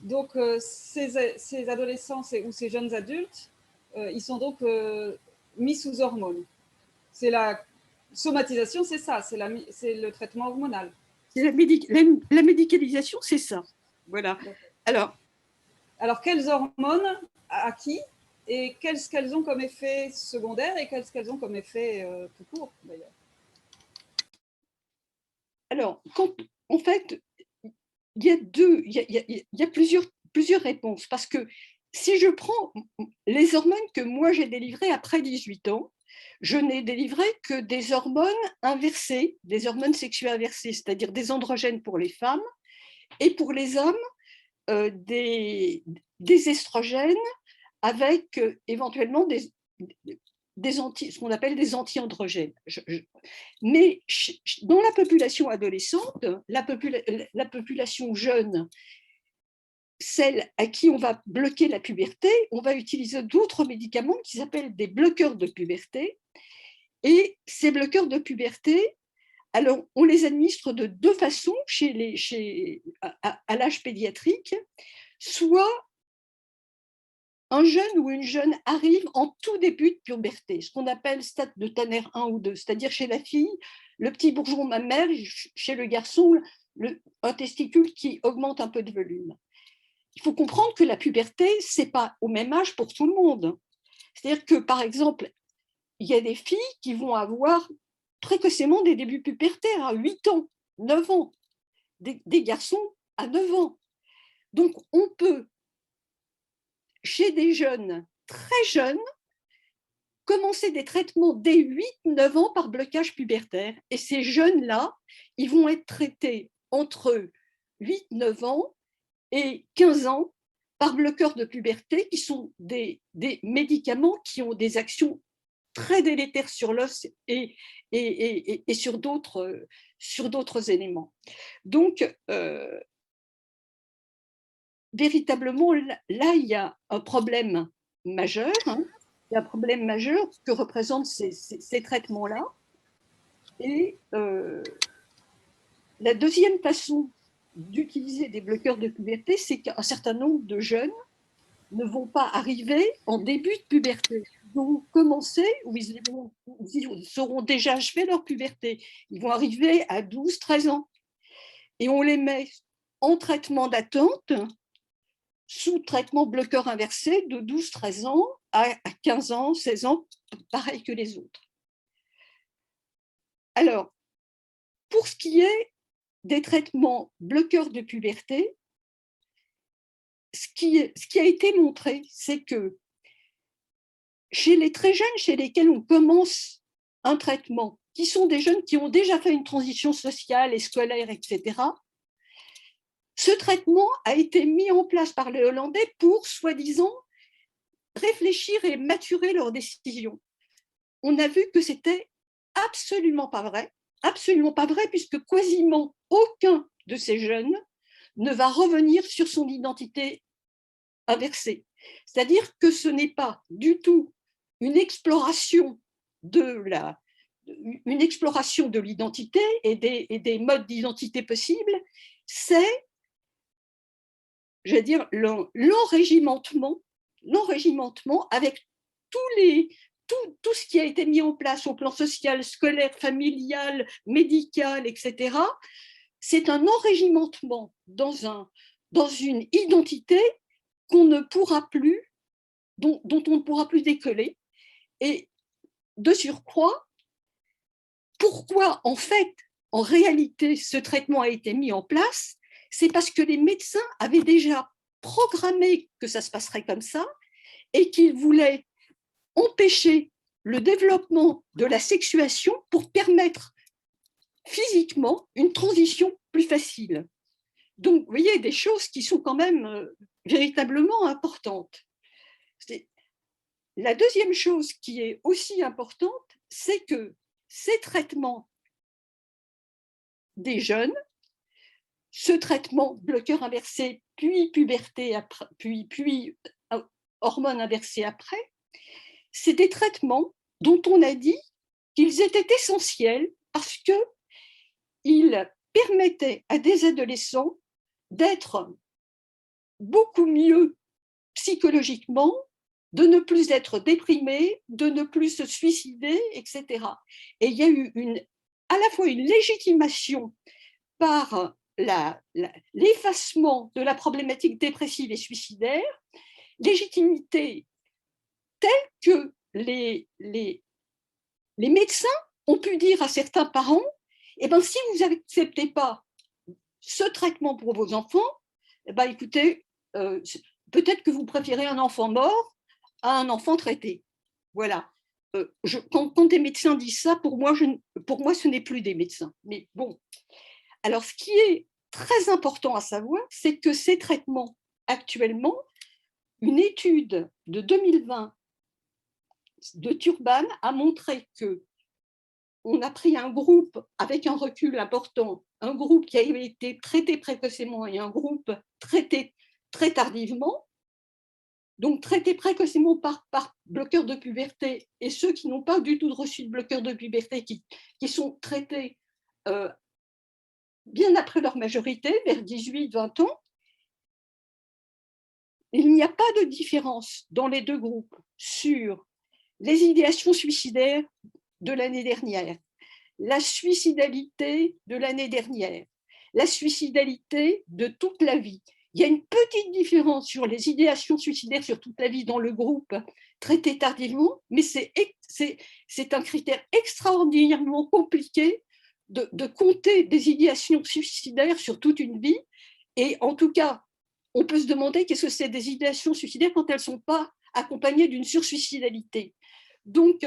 Donc, ces adolescents ou ces jeunes adultes, ils sont donc mis sous hormones. C'est la somatisation, c'est ça, c'est le traitement hormonal. La médicalisation, c'est ça. Voilà. Alors, quelles hormones, à qui, et qu'est-ce qu'elles ont comme effet secondaire et qu'est-ce qu'elles ont comme effet tout court, d'ailleurs? Alors, en fait, il y a plusieurs plusieurs réponses. Parce que si je prends les hormones que moi j'ai délivrées après 18 ans, je n'ai délivré que des hormones inversées, des hormones sexuelles inversées, c'est-à-dire des androgènes pour les femmes, et pour les hommes, des estrogènes avec éventuellement ce qu'on appelle des anti-androgènes. Mais dans la population adolescente, la population jeune, celle à qui on va bloquer la puberté, on va utiliser d'autres médicaments qui s'appellent des bloqueurs de puberté. Et ces bloqueurs de puberté, alors on les administre de deux façons à l'âge pédiatrique. Soit un jeune ou une jeune arrive en tout début de puberté, ce qu'on appelle stade de Tanner 1 ou 2, c'est-à-dire chez la fille, le petit bourgeon mammaire, chez le garçon, un testicule qui augmente un peu de volume. Il faut comprendre que la puberté, ce n'est pas au même âge pour tout le monde. C'est-à-dire que, par exemple, il y a des filles qui vont avoir précocement des débuts pubertaires à 8 ans, 9 ans, des garçons à 9 ans. Donc, on peut, chez des jeunes très jeunes, commencer des traitements dès 8-9 ans par blocage pubertaire. Et ces jeunes-là, ils vont être traités entre 8-9 ans et 15 ans par bloqueurs de puberté, qui sont des médicaments qui ont des actions très délétères sur l'os et sur d'autres éléments. Donc, véritablement, là, il y a un problème majeur. Il y a un problème majeur que représentent ces traitements-là. Et la deuxième façon d'utiliser des bloqueurs de puberté, c'est qu'un certain nombre de jeunes ne vont pas arriver en début de puberté. Ils vont commencer, ou ils auront déjà achevé leur puberté. Ils vont arriver à 12-13 ans. Et on les met en traitement d'attente, sous traitement bloqueur inversé de 12-13 ans à 15 ans, 16 ans, pareil que les autres. Alors, pour ce qui est des traitements bloqueurs de puberté, ce qui a été montré, c'est que chez les très jeunes, chez lesquels on commence un traitement, qui sont des jeunes qui ont déjà fait une transition sociale et scolaire, etc., ce traitement a été mis en place par les Hollandais pour, soi-disant, réfléchir et maturer leurs décisions. On a vu que c'était absolument pas vrai, puisque quasiment aucun de ces jeunes ne va revenir sur son identité inversée. C'est-à-dire que ce n'est pas du tout une exploration de l'identité et des modes d'identité possibles, c'est, je veux dire, l'enrégimentement avec tout ce qui a été mis en place au plan social, scolaire, familial, médical, etc. C'est un enrégimentement dans une identité qu'on ne pourra plus, dont on ne pourra plus décoller. Et de surcroît, pourquoi en réalité, ce traitement a été mis en place? C'est parce que les médecins avaient déjà programmé que ça se passerait comme ça et qu'ils voulaient empêcher le développement de la sexuation pour permettre physiquement une transition plus facile. Donc, vous voyez, des choses qui sont quand même véritablement importantes. La deuxième chose qui est aussi importante, c'est que ces traitements des jeunes, ce traitement bloqueur inversé, puis puberté, puis hormones inversées après, c'est des traitements dont on a dit qu'ils étaient essentiels parce qu'ils permettaient à des adolescents d'être beaucoup mieux psychologiquement, de ne plus être déprimés, de ne plus se suicider, etc. Et il y a eu à la fois une légitimation par l'effacement de la problématique dépressive et suicidaire, légitimité telle que les médecins ont pu dire à certains parents, eh ben, si vous n'acceptez pas ce traitement pour vos enfants, eh ben, écoutez, peut-être que vous préférez un enfant mort à un enfant traité. Voilà. Quand des médecins disent ça, pour moi, ce n'est plus des médecins. Mais bon. Alors, ce qui est très important à savoir, c'est que ces traitements, actuellement, une étude de 2020 de Turban a montré que on a pris un groupe avec un recul important, un groupe qui avait été traité précocement et un groupe traité très tardivement, donc traités précocement par bloqueurs de puberté, et ceux qui n'ont pas du tout reçu de bloqueurs de puberté, qui sont traités bien après leur majorité, vers 18-20 ans. Il n'y a pas de différence dans les deux groupes sur les idéations suicidaires de l'année dernière, la suicidalité de l'année dernière, la suicidalité de toute la vie. Il y a une petite différence sur les idéations suicidaires sur toute la vie dans le groupe traité tardivement, mais c'est un critère extraordinairement compliqué de compter des idéations suicidaires sur toute une vie. Et en tout cas, on peut se demander qu'est-ce que c'est des idéations suicidaires quand elles ne sont pas accompagnées d'une sursuicidalité. Donc,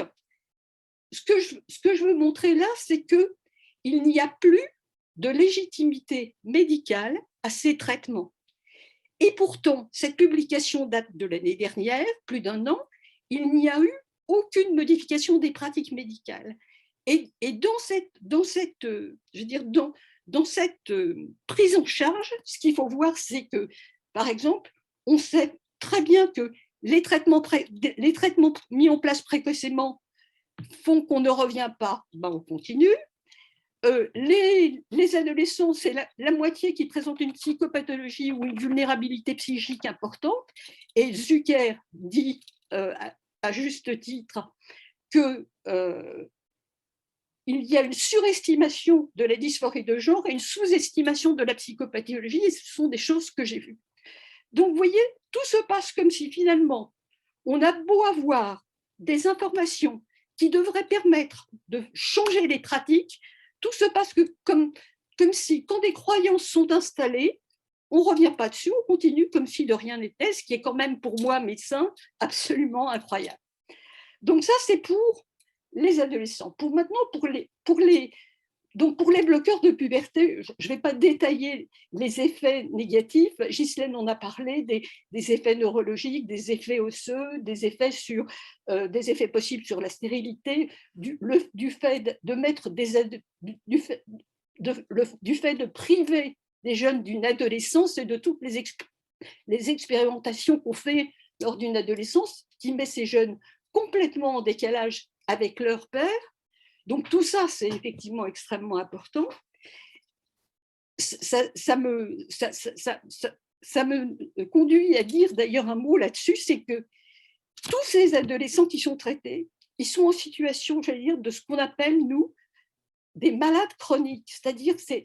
ce que je veux montrer là, c'est qu'il n'y a plus de légitimité médicale à ces traitements. Et pourtant, cette publication date de l'année dernière, plus d'1 an, il n'y a eu aucune modification des pratiques médicales. Et dans cette prise en charge, ce qu'il faut voir, c'est que, par exemple, on sait très bien que les traitements mis en place précocement font qu'on ne revient pas, on continue. Les adolescents, c'est la moitié qui présente une psychopathologie ou une vulnérabilité psychique importante. Et Zucker dit, à juste titre, que il y a une surestimation de la dysphorie de genre et une sous-estimation de la psychopathologie, et ce sont des choses que j'ai vues. Donc, vous voyez, tout se passe comme si finalement, on a beau avoir des informations qui devraient permettre de changer les pratiques, tout se passe comme si, quand des croyances sont installées, on ne revient pas dessus, on continue comme si de rien n'était, ce qui est quand même pour moi, médecin, absolument incroyable. Donc ça, c'est pour les adolescents. Pour les bloqueurs de puberté, je ne vais pas détailler les effets négatifs. Ghislaine en a parlé, des effets neurologiques, des effets osseux, des effets possibles sur la stérilité, du fait de priver des jeunes d'une adolescence et de toutes les expérimentations qu'on fait lors d'une adolescence qui met ces jeunes complètement en décalage avec leur père. Donc tout ça, c'est effectivement extrêmement important. Ça me conduit à dire d'ailleurs un mot là-dessus, c'est que tous ces adolescents qui sont traités, ils sont en situation, j'allais dire, de ce qu'on appelle, nous, des malades chroniques. C'est-à-dire que c'est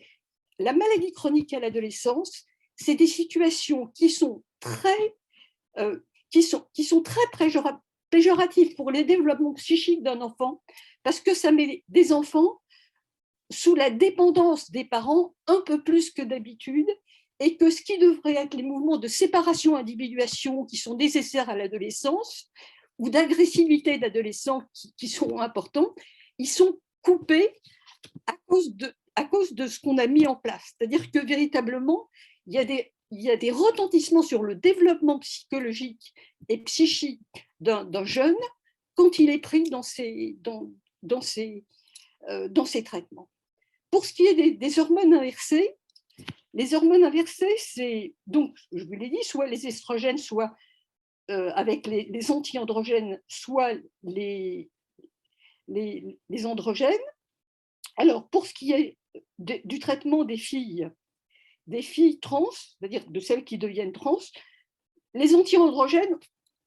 la maladie chronique à l'adolescence, c'est des situations qui sont très péjoratives pour le développement psychique d'un enfant, parce que ça met des enfants sous la dépendance des parents un peu plus que d'habitude, et que ce qui devrait être les mouvements de séparation-individuation qui sont nécessaires à l'adolescence, ou d'agressivité d'adolescents qui sont importants, ils sont coupés à cause de ce qu'on a mis en place. C'est-à-dire que véritablement, il y a des retentissements sur le développement psychologique et psychique d'un jeune quand il est pris dans ces traitements. Pour ce qui est des hormones inversées, les hormones inversées, c'est donc, je vous l'ai dit, soit les estrogènes, soit avec les anti-androgènes, soit les androgènes. Alors, pour ce qui est du traitement des filles trans, c'est-à-dire de celles qui deviennent trans, les anti-androgènes,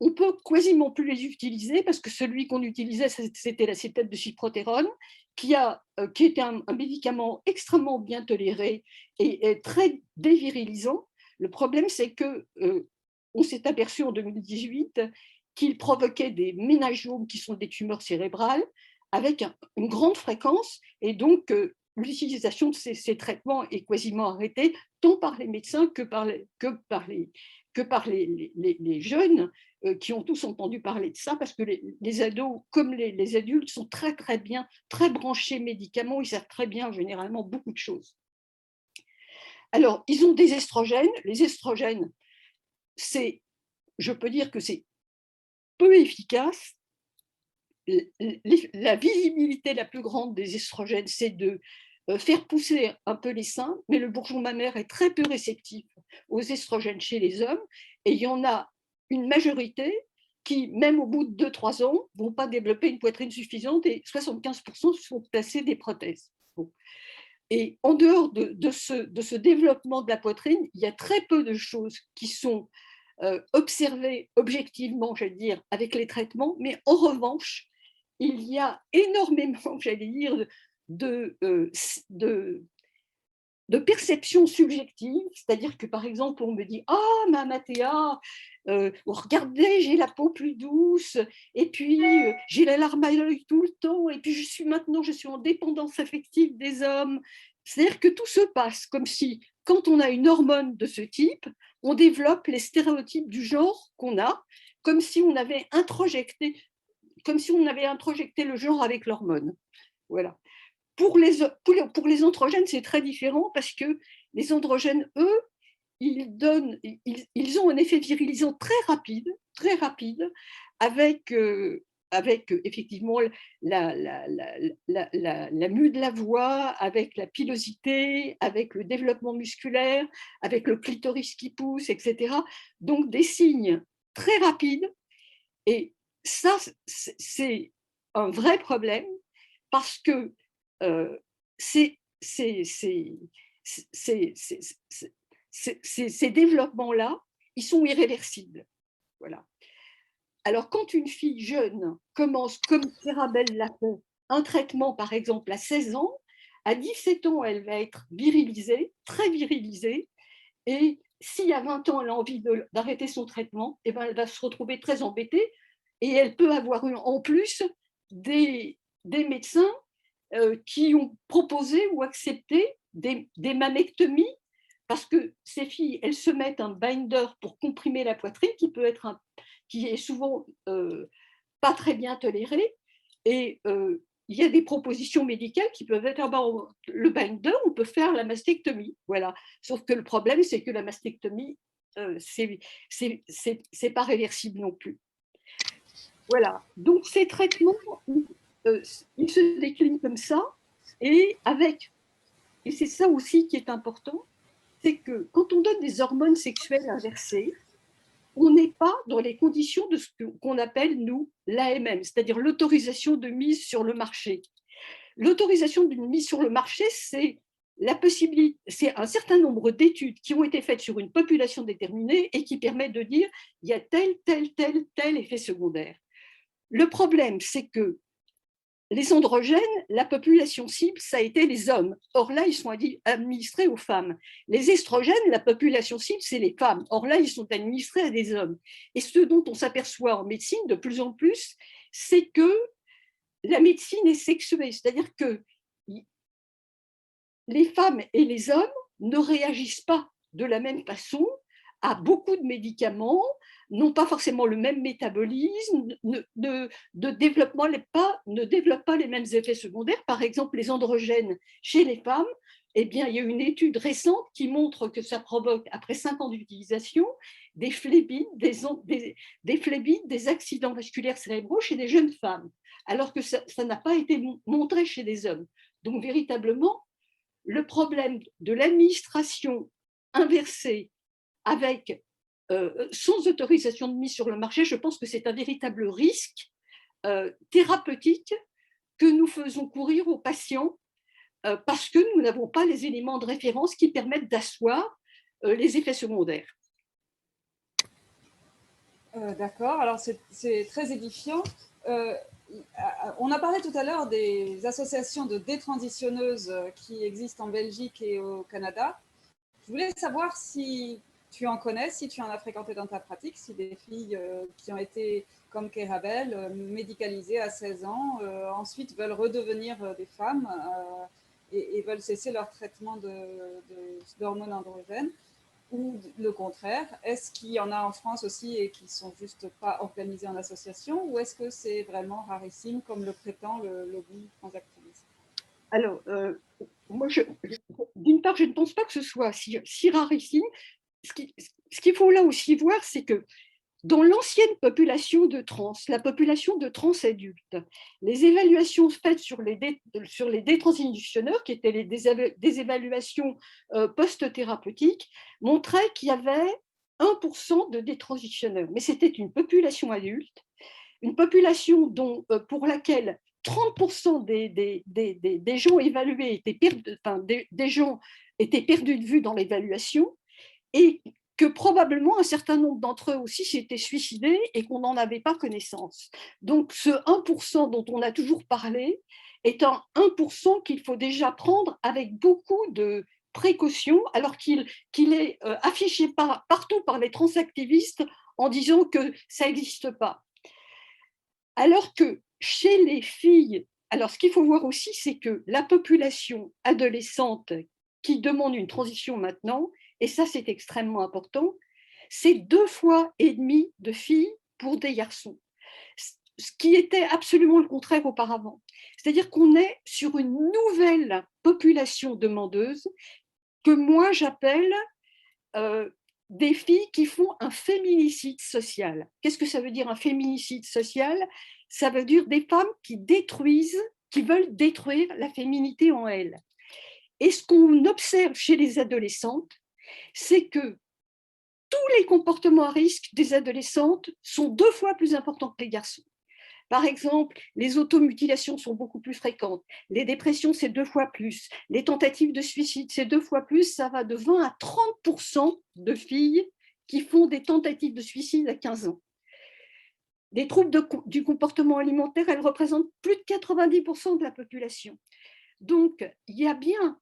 on peut quasiment plus les utiliser parce que celui qu'on utilisait, c'était l'acétate de cyprotérone, qui était un médicament extrêmement bien toléré et très dévirilisant. Le problème, c'est qu'on s'est aperçu en 2018 qu'il provoquait des ménangiomes, qui sont des tumeurs cérébrales, avec une grande fréquence, et donc l'utilisation de ces traitements est quasiment arrêtée, tant par les médecins que que par les jeunes qui ont tous entendu parler de ça, parce que les ados, comme les adultes, sont très, très bien, très branchés médicaments, ils savent très bien généralement beaucoup de choses. Alors, ils ont des estrogènes. Les estrogènes, je peux dire que c'est peu efficace. La visibilité la plus grande des estrogènes, c'est de faire pousser un peu les seins, mais le bourgeon mammaire est très peu réceptif aux estrogènes chez les hommes, et il y en a une majorité qui, même au bout de 2-3 ans, ne vont pas développer une poitrine suffisante, et 75% se font placer des prothèses. Bon. Et en dehors de ce développement de la poitrine, il y a très peu de choses qui sont observées objectivement, j'allais dire, avec les traitements, mais en revanche, il y a énormément, j'allais dire, de perception subjective, c'est-à-dire que par exemple, on me dit « Ah, ma Mathéa, regardez, j'ai la peau plus douce, et puis j'ai la larme à l'œil tout le temps, et puis maintenant, je suis en dépendance affective des hommes. » C'est-à-dire que tout se passe comme si, quand on a une hormone de ce type, on développe les stéréotypes du genre qu'on a, comme si on avait introjecté le genre avec l'hormone. Voilà. Pour les androgènes, c'est très différent parce que les androgènes, eux, ils ont un effet virilisant très rapide avec effectivement la mue de la voix, avec la pilosité, avec le développement musculaire, avec le clitoris qui pousse, etc. Donc des signes très rapides, et ça, c'est un vrai problème parce que ces développements-là, ils sont irréversibles. Voilà. Alors, quand une fille jeune commence, comme Clarabelle l'a fait, un traitement, par exemple, à 16 ans, à 17 ans, elle va être virilisée, très virilisée, et si à 20 ans, elle a envie d'arrêter son traitement, eh ben, elle va se retrouver très embêtée, et elle peut avoir eu en plus des médecins qui ont proposé ou accepté des mammectomies, parce que ces filles, elles se mettent un binder pour comprimer la poitrine, qui est souvent pas très bien toléré, et il y a des propositions médicales qui peuvent être le binder, on peut faire la mastectomie, voilà. Sauf que le problème, c'est que la mastectomie, c'est pas réversible non plus. Voilà. Donc ces traitements, ils se déclinent comme ça, et c'est ça aussi qui est important, c'est que quand on donne des hormones sexuelles inversées, on n'est pas dans les conditions de ce qu'on appelle, nous, l'AMM, c'est-à-dire l'autorisation de mise sur le marché. L'autorisation d'une mise sur le marché, c'est un certain nombre d'études qui ont été faites sur une population déterminée et qui permettent de dire il y a tel effet secondaire. Le problème, c'est que les androgènes, la population cible, ça a été les hommes. Or là, ils sont administrés aux femmes. Les estrogènes, la population cible, c'est les femmes. Or là, ils sont administrés à des hommes. Et ce dont on s'aperçoit en médecine de plus en plus, c'est que la médecine est sexuée. C'est-à-dire que les femmes et les hommes ne réagissent pas de la même façon à beaucoup de médicaments, n'ont pas forcément le même métabolisme, ne développent pas les mêmes effets secondaires. Par exemple, les androgènes chez les femmes, eh bien, il y a une étude récente qui montre que ça provoque, après 5 ans d'utilisation, des phlébites, des accidents vasculaires cérébraux chez des jeunes femmes, alors que ça n'a pas été montré chez des hommes. Donc, véritablement, le problème de l'administration inversée avec sans autorisation de mise sur le marché, je pense que c'est un véritable risque thérapeutique que nous faisons courir aux patients parce que nous n'avons pas les éléments de référence qui permettent d'asseoir les effets secondaires. D'accord, alors c'est très édifiant. On a parlé tout à l'heure des associations de détransitionneuses qui existent en Belgique et au Canada. Je voulais savoir si tu en connais, si tu en as fréquenté dans ta pratique, si des filles qui ont été, comme Kerabel, médicalisées à 16 ans, ensuite veulent redevenir des femmes et veulent cesser leur traitement d'hormones androgènes. ou le contraire? Est-ce qu'il y en a en France aussi et qui ne sont juste pas organisés en association, ou est-ce que c'est vraiment rarissime comme le prétend le lobby transactiviste? Alors, moi, d'une part, je ne pense pas que ce soit si rarissime. Ce qu'il faut là aussi voir, c'est que dans l'ancienne population de trans, la population de trans adultes, les évaluations faites sur les détransitionneurs, qui étaient des évaluations post-thérapeutiques, montraient qu'il y avait 1% de détransitionneurs. Mais c'était une population adulte, une population pour laquelle 30% des gens évalués des gens étaient perdus de vue dans l'évaluation, et que probablement un certain nombre d'entre eux aussi s'étaient suicidés et qu'on n'en avait pas connaissance. Donc ce 1% dont on a toujours parlé est un 1% qu'il faut déjà prendre avec beaucoup de précaution, alors qu'il est affiché partout par les transactivistes en disant que ça n'existe pas. Alors que chez les filles, alors ce qu'il faut voir aussi, c'est que la population adolescente qui demande une transition maintenant, et ça c'est extrêmement important, c'est 2,5 fois de filles pour des garçons, ce qui était absolument le contraire auparavant. C'est-à-dire qu'on est sur une nouvelle population demandeuse que moi j'appelle des filles qui font un féminicide social. Qu'est-ce que ça veut dire un féminicide social? Ça veut dire des femmes qui veulent détruire la féminité en elles. Et ce qu'on observe chez les adolescentes, c'est que tous les comportements à risque des adolescentes sont 2 fois plus importants que les garçons. Par exemple, les automutilations sont beaucoup plus fréquentes, les dépressions, c'est 2 fois plus, les tentatives de suicide, c'est 2 fois plus, ça va de 20 à 30% de filles qui font des tentatives de suicide à 15 ans. Les troubles du comportement alimentaire, elles représentent plus de 90% de la population. Donc, il y a bien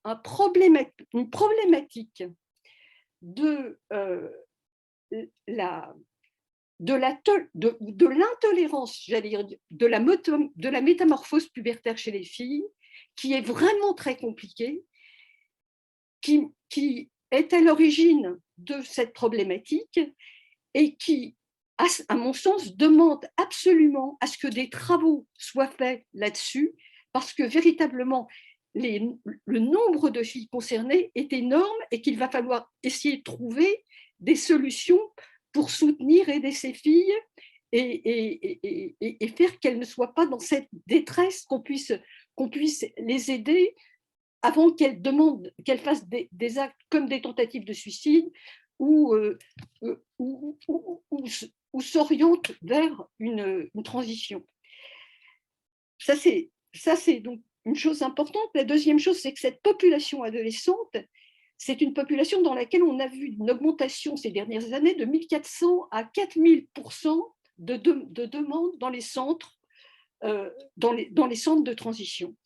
une problématique de l'intolérance, j'allais dire, de la métamorphose pubertaire chez les filles, qui est vraiment très compliquée, qui est à l'origine de cette problématique et qui, à mon sens, demande absolument à ce que des travaux soient faits là-dessus, parce que véritablement, le nombre de filles concernées est énorme et qu'il va falloir essayer de trouver des solutions pour soutenir, aider ces filles et faire qu'elles ne soient pas dans cette détresse, qu'on puisse les aider avant qu'elles fassent des actes comme des tentatives de suicide ou s'orientent vers une transition. Ça, c'est donc une chose importante. La deuxième chose, c'est que cette population adolescente, c'est une population dans laquelle on a vu une augmentation ces dernières années de 1400 à 4000% de demandes dans les centres, dans les centres de transition.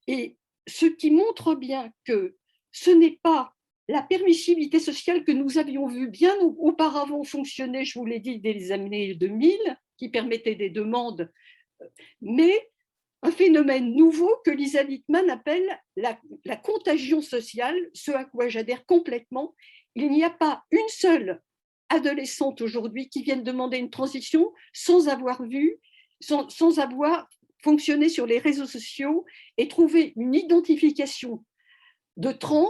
Et ce qui montre bien que ce n'est pas la permissibilité sociale que nous avions vu bien auparavant fonctionner, je vous l'ai dit, dès les années 2000, qui permettait des demandes, mais un phénomène nouveau que Lisa Littman appelle la contagion sociale, ce à quoi j'adhère complètement. Il n'y a pas une seule adolescente aujourd'hui qui vienne demander une transition sans avoir fonctionné sur les réseaux sociaux et trouver une identification de trans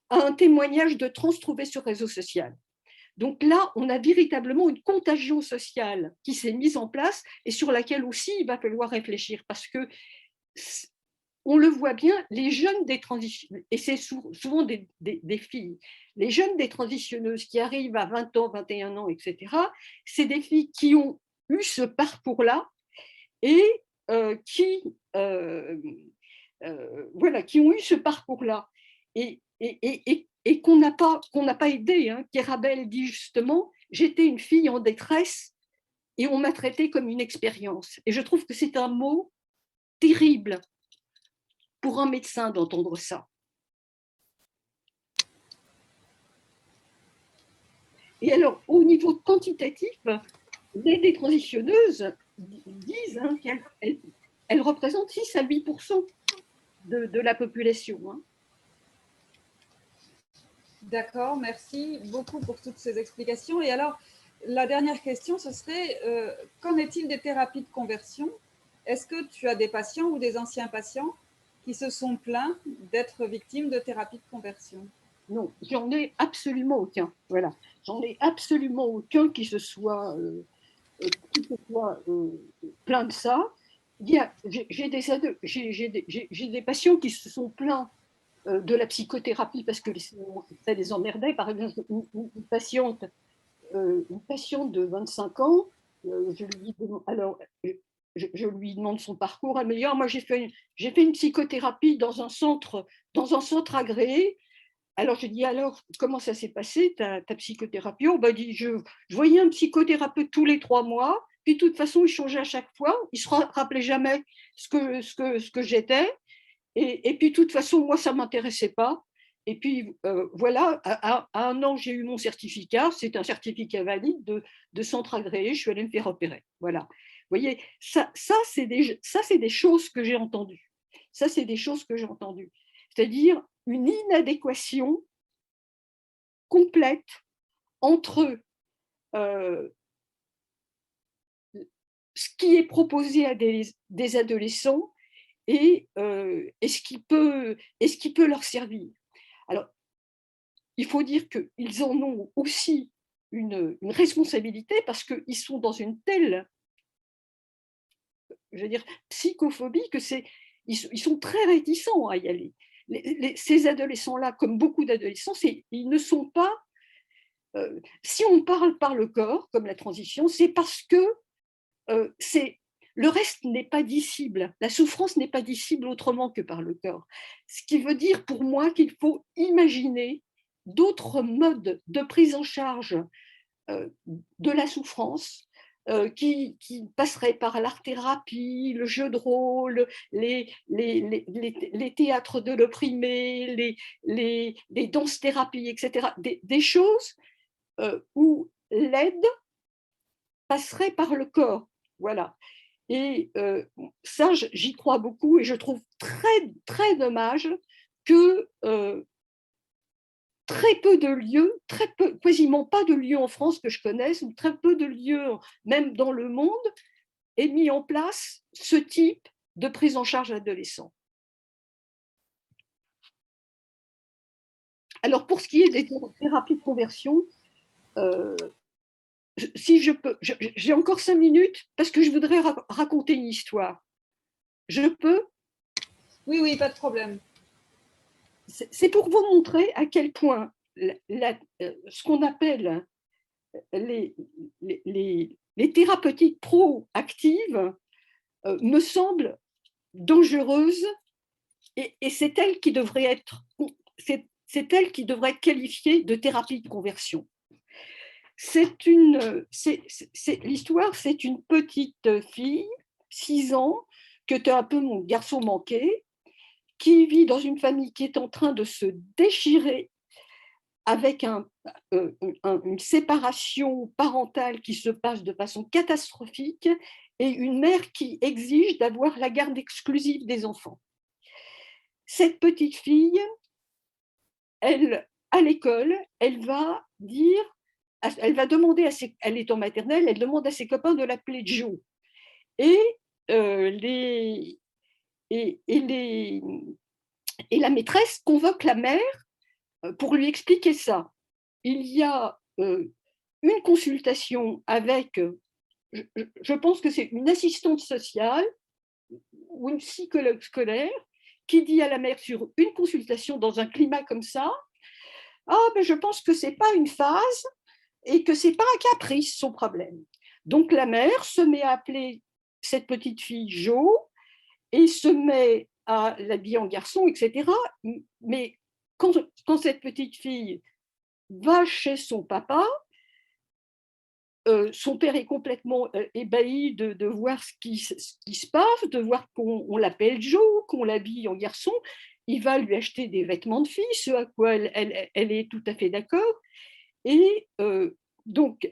à un témoignage de trans trouvé sur réseau social. Donc là, on a véritablement une contagion sociale qui s'est mise en place et sur laquelle aussi il va falloir réfléchir, parce que on le voit bien, les jeunes détransitionneuses, et c'est souvent des filles, les jeunes détransitionneuses qui arrivent à 20 ans, 21 ans, etc., c'est des filles qui ont eu ce parcours-là et qui ont eu ce parcours-là et qu'on n'a pas aidé. Hein. Kerabel dit justement, j'étais une fille en détresse et on m'a traitée comme une expérience. Et je trouve que c'est un mot terrible pour un médecin d'entendre ça. Et alors, au niveau quantitatif, les détransitionneuses disent qu'elles représentent 6 à 8% de la population. Hein. D'accord, merci beaucoup pour toutes ces explications. Et alors, la dernière question, ce serait, qu'en est-il des thérapies de conversion? Est-ce que tu as des patients ou des anciens patients qui se sont plaints d'être victimes de thérapies de conversion? Non, j'en ai absolument aucun. Voilà, j'en ai absolument aucun qui se soit plaint de ça. J'ai des patients qui se sont plaints de la psychothérapie parce que ça les emmerdait. Par exemple, une patiente de 25 ans, je lui demande son parcours. Elle me dit, moi j'ai fait une psychothérapie dans un centre agréé. Alors je dis, alors comment ça s'est passé ta psychothérapie? On m'a dit, je voyais un psychothérapeute tous les 3 mois, puis de toute façon il changeait à chaque fois, il se rappelait jamais ce que j'étais, et puis de toute façon moi ça m'intéressait pas. Et puis voilà, à 1 an j'ai eu mon certificat, c'est un certificat valide de centre agréé, je suis allée me faire opérer. Voilà. Vous voyez, ça c'est des choses que j'ai entendues. Ça c'est des choses que j'ai entendues. C'est-à-dire une inadéquation complète entre ce qui est proposé à des adolescents et ce qui peut leur servir. Alors, il faut dire qu'ils en ont aussi une responsabilité parce qu'ils sont dans une telle, je veux dire, psychophobie que ils sont très réticents à y aller. Ces adolescents-là, comme beaucoup d'adolescents, ils ne sont pas. Si on parle par le corps, comme la transition, c'est parce que le reste n'est pas dissible. La souffrance n'est pas dissible autrement que par le corps. Ce qui veut dire pour moi qu'il faut imaginer d'autres modes de prise en charge de la souffrance qui passeraient par l'art-thérapie, le jeu de rôle, les théâtres de l'opprimé, les danses-thérapies, etc. Des choses où l'aide passerait par le corps. Voilà. Et ça, j'y crois beaucoup et je trouve très, très dommage que très peu de lieux, quasiment pas de lieux en France que je connaisse, ou très peu de lieux, même dans le monde, aient mis en place ce type de prise en charge adolescent. Alors, pour ce qui est des thérapies de conversion, si je peux, j'ai encore 5 minutes parce que je voudrais raconter une histoire. Je peux? Oui, oui, pas de problème. C'est pour vous montrer à quel point ce qu'on appelle les thérapeutiques proactives me semblent dangereuses et c'est elle qui devrait être qualifiée de thérapie de conversion. L'histoire, c'est une petite fille, 6 ans, que tu as un peu mon garçon manqué, qui vit dans une famille qui est en train de se déchirer avec une séparation parentale qui se passe de façon catastrophique et une mère qui exige d'avoir la garde exclusive des enfants. Cette petite fille, à l'école, elle va demander elle est en maternelle, elle demande à ses copains de l'appeler Joe. Et la maîtresse convoque la mère pour lui expliquer ça. Il y a une consultation avec, je pense que c'est une assistante sociale ou une psychologue scolaire qui dit à la mère sur une consultation dans un climat comme ça, je pense que ce n'est pas une phase et que ce n'est pas un caprice son problème. Donc la mère se met à appeler cette petite fille Jo et se met à l'habiller en garçon, etc. Mais quand cette petite fille va chez son papa, son père est complètement ébahi de voir ce qui se passe, de voir qu'on l'appelle Jo, qu'on l'habille en garçon. Il va lui acheter des vêtements de fille, ce à quoi elle est tout à fait d'accord. Et donc,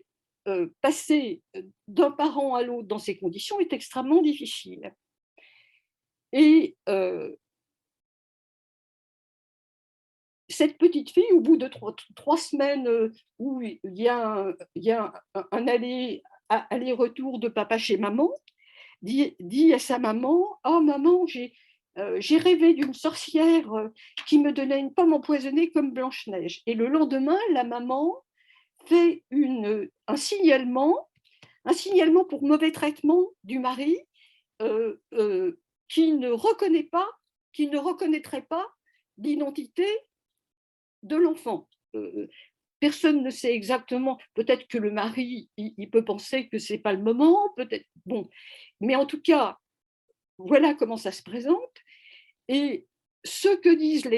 passer d'un parent à l'autre dans ces conditions est extrêmement difficile. Et cette petite fille, au bout de 3 semaines où il y a un aller-retour de papa chez maman, dit à sa maman: « Oh maman, j'ai rêvé d'une sorcière qui me donnait une pomme empoisonnée comme Blanche-Neige. » Et le lendemain, la maman fait un signalement pour mauvais traitement du mari qui ne reconnaîtrait pas l'identité de l'enfant. Personne ne sait exactement, peut-être que le mari, il peut penser que ce n'est pas le moment, peut-être, bon, mais en tout cas, voilà comment ça se présente. Et ce que disent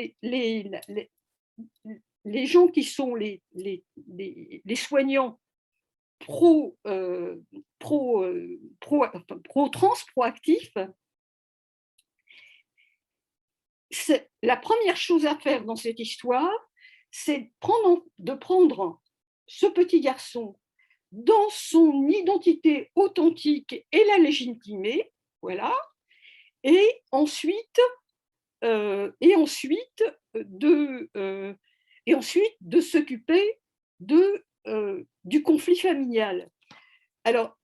les gens qui sont les soignants pro-trans, proactifs, la première chose à faire dans cette histoire, c'est de prendre ce petit garçon dans son identité authentique et la légitimer, voilà, et ensuite de s'occuper du conflit familial. Alors,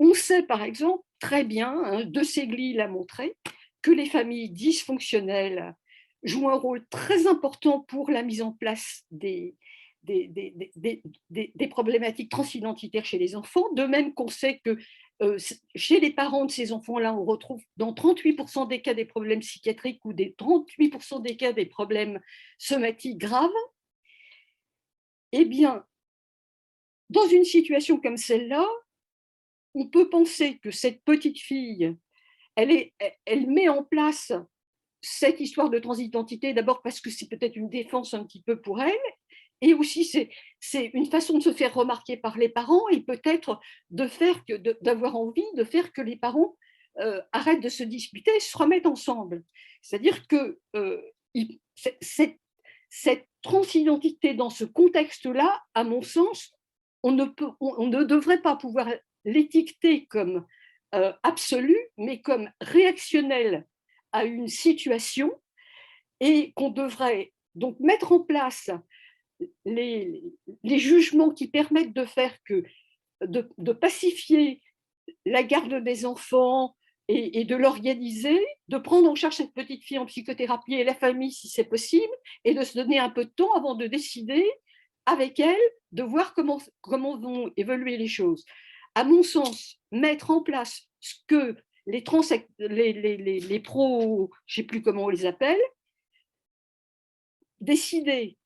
on sait par exemple très bien, De Segli l'a montré, que les familles dysfonctionnelles jouent un rôle très important pour la mise en place des problématiques transidentitaires chez les enfants, de même qu'on sait que chez les parents de ces enfants-là, on retrouve dans 38% des cas des problèmes psychiatriques ou des 38% des cas des problèmes somatiques graves. Eh bien, dans une situation comme celle-là, on peut penser que cette petite fille, elle met en place cette histoire de transidentité, d'abord parce que c'est peut-être une défense un petit peu pour elle, et aussi c'est une façon de se faire remarquer par les parents et peut-être d'avoir envie de faire que les parents arrêtent de se disputer et se remettent ensemble. C'est-à-dire que cette transidentité dans ce contexte-là, à mon sens, on ne devrait pas pouvoir l'étiqueter comme absolue, mais comme réactionnelle à une situation, et qu'on devrait donc mettre en place les jugements qui permettent de pacifier la garde des enfants et de l'organiser, de prendre en charge cette petite fille en psychothérapie et la famille si c'est possible, et de se donner un peu de temps avant de décider avec elle, de voir comment vont évoluer les choses. À mon sens, mettre en place ce que les pros, je ne sais plus comment on les appelle, décider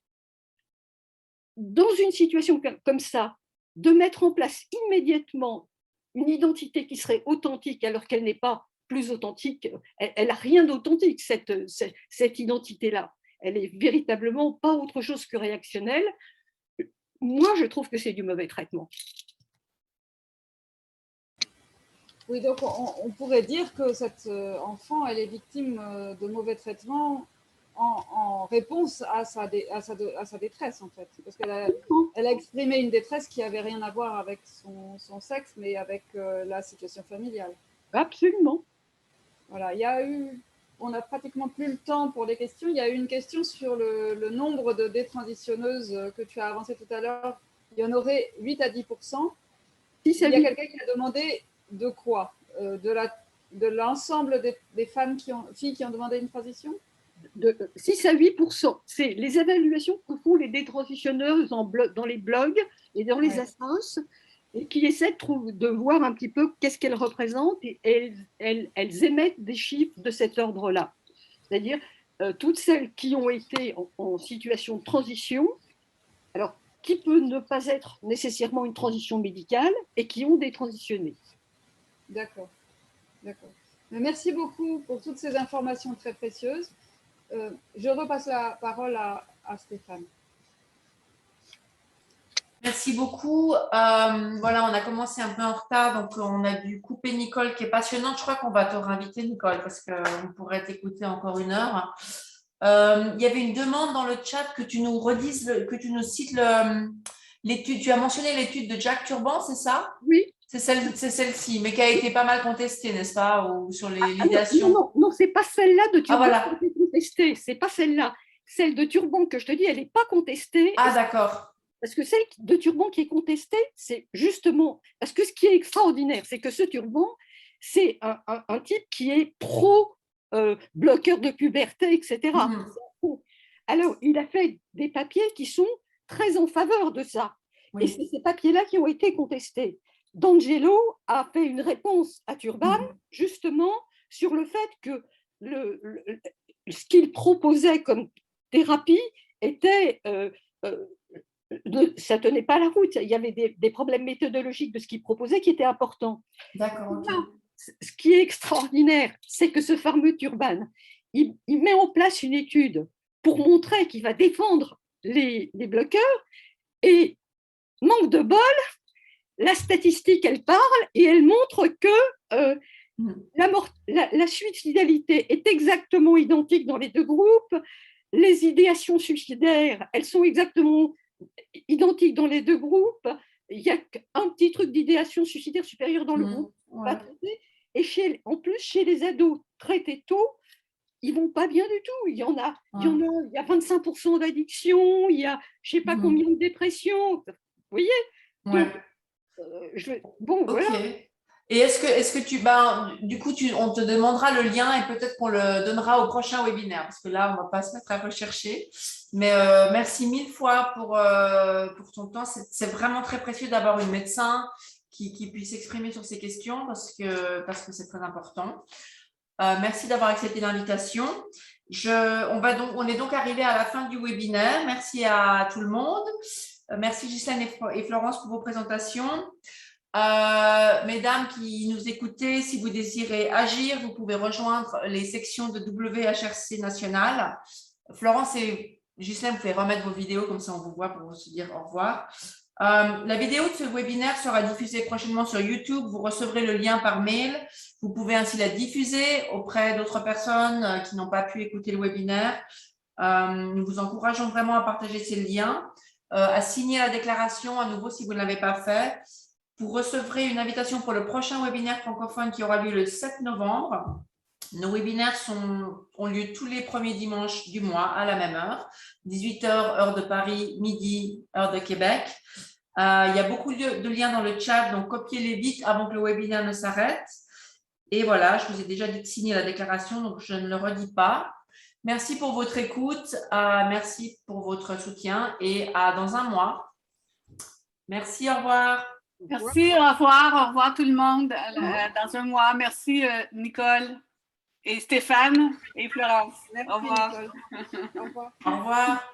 dans une situation comme ça, de mettre en place immédiatement une identité qui serait authentique alors qu'elle n'est pas plus authentique, elle n'a rien d'authentique, cette identité-là. Elle est véritablement pas autre chose que réactionnelle. Moi, je trouve que c'est du mauvais traitement. Oui, donc on pourrait dire que cette enfant, elle est victime de mauvais traitements en réponse à sa détresse, en fait. Parce qu'elle a exprimé une détresse qui n'avait rien à voir avec son sexe, mais avec la situation familiale. Absolument. Voilà, on n'a pratiquement plus le temps pour les questions. Il y a eu une question sur le nombre de détransitionneuses que tu as avancé tout à l'heure. Il y en aurait 8 à 10%. Il y a quelqu'un qui a demandé de quoi de l'ensemble des filles qui ont demandé une transition? De 6 à 8%. C'est les évaluations que font les détransitionneuses dans les blogs et dans les instances, et qui essaient de voir un petit peu qu'est-ce qu'elles représentent, et elles émettent des chiffres de cet ordre-là. C'est-à-dire toutes celles qui ont été en situation de transition, alors qui peut ne pas être nécessairement une transition médicale, et qui ont détransitionné. D'accord. Merci beaucoup pour toutes ces informations très précieuses. Je repasse la parole à Stéphane. Merci beaucoup. Voilà, on a commencé un peu en retard, donc on a dû couper Nicole, qui est passionnante. Je crois qu'on va te réinviter, Nicole, parce qu'on pourrait t'écouter encore 1 heure. Il y avait une demande dans le chat que tu nous redises, que tu nous cites l'étude. Tu as mentionné l'étude de Jack Turban, c'est ça? Oui. C'est celle-ci, mais qui a été pas mal contestée, n'est-ce pas, ou sur l'idéation? Non, c'est pas celle-là de Turban voilà. qui a été contestée, c'est pas celle-là. celle de turban que je te dis, elle n'est pas contestée. Ah, d'accord. Parce que celle de turban qui est contestée, c'est justement… Parce que ce qui est extraordinaire, c'est que ce turban, c'est un type qui est pro-bloqueur de puberté, etc. Alors, il a fait des papiers qui sont très en faveur de ça. Oui. Et c'est ces papiers-là qui ont été contestés. D'Angelo a fait une réponse à Turban, justement, sur le fait que ce qu'il proposait comme thérapie était… ça ne tenait pas la route. Il y avait des problèmes méthodologiques de ce qu'il proposait qui étaient importants. D'accord, ok. Ce qui est extraordinaire, c'est que ce fameux Turban, il met en place une étude pour montrer qu'il va défendre les bloqueurs et, manque de bol, la statistique, elle parle et elle montre que la suicidalité est exactement identique dans les deux groupes. Les idéations suicidaires, elles sont exactement identiques dans les deux groupes. Il y a un petit truc d'idéation suicidaire supérieure dans le groupe pas traité. Et en plus, chez les ados traités tôt, ils vont pas bien du tout. Il y a 25% d'addiction, il y a je sais pas combien de dépression. Vous voyez? Donc, bon, ok. voilà. Et est-ce que du coup, on te demandera le lien et peut-être qu'on le donnera au prochain webinaire, parce que là, on va pas se mettre à rechercher. Mais merci 1000 fois pour ton temps. C'est vraiment très précieux d'avoir une médecin qui puisse s'exprimer sur ces questions parce que c'est très important. Merci d'avoir accepté l'invitation. On est donc arrivé à la fin du webinaire. Merci à tout le monde. Merci Ghislaine et Florence pour vos présentations. Mesdames qui nous écoutez, si vous désirez agir, vous pouvez rejoindre les sections de WHRC nationale. Florence et Ghislaine, vous pouvez remettre vos vidéos, comme ça on vous voit pour se dire au revoir. La vidéo de ce webinaire sera diffusée prochainement sur YouTube. Vous recevrez le lien par mail. Vous pouvez ainsi la diffuser auprès d'autres personnes qui n'ont pas pu écouter le webinaire. Nous vous encourageons vraiment à partager ces liens, à signer la déclaration à nouveau si vous ne l'avez pas fait. Vous recevrez une invitation pour le prochain webinaire francophone qui aura lieu le 7 novembre. Nos webinaires ont lieu tous les premiers dimanches du mois à la même heure, 18h, heure de Paris, midi, heure de Québec. Il y a beaucoup de liens dans le chat, donc copiez-les vite avant que le webinaire ne s'arrête. Et voilà, je vous ai déjà dit de signer la déclaration, donc je ne le redis pas. Merci pour votre écoute, merci pour votre soutien et à dans un mois. Merci, au revoir. Merci, au revoir tout le monde dans un mois. Merci Nicole et Stéphane et Florence. Merci, au revoir. Nicole. Au revoir. Au revoir.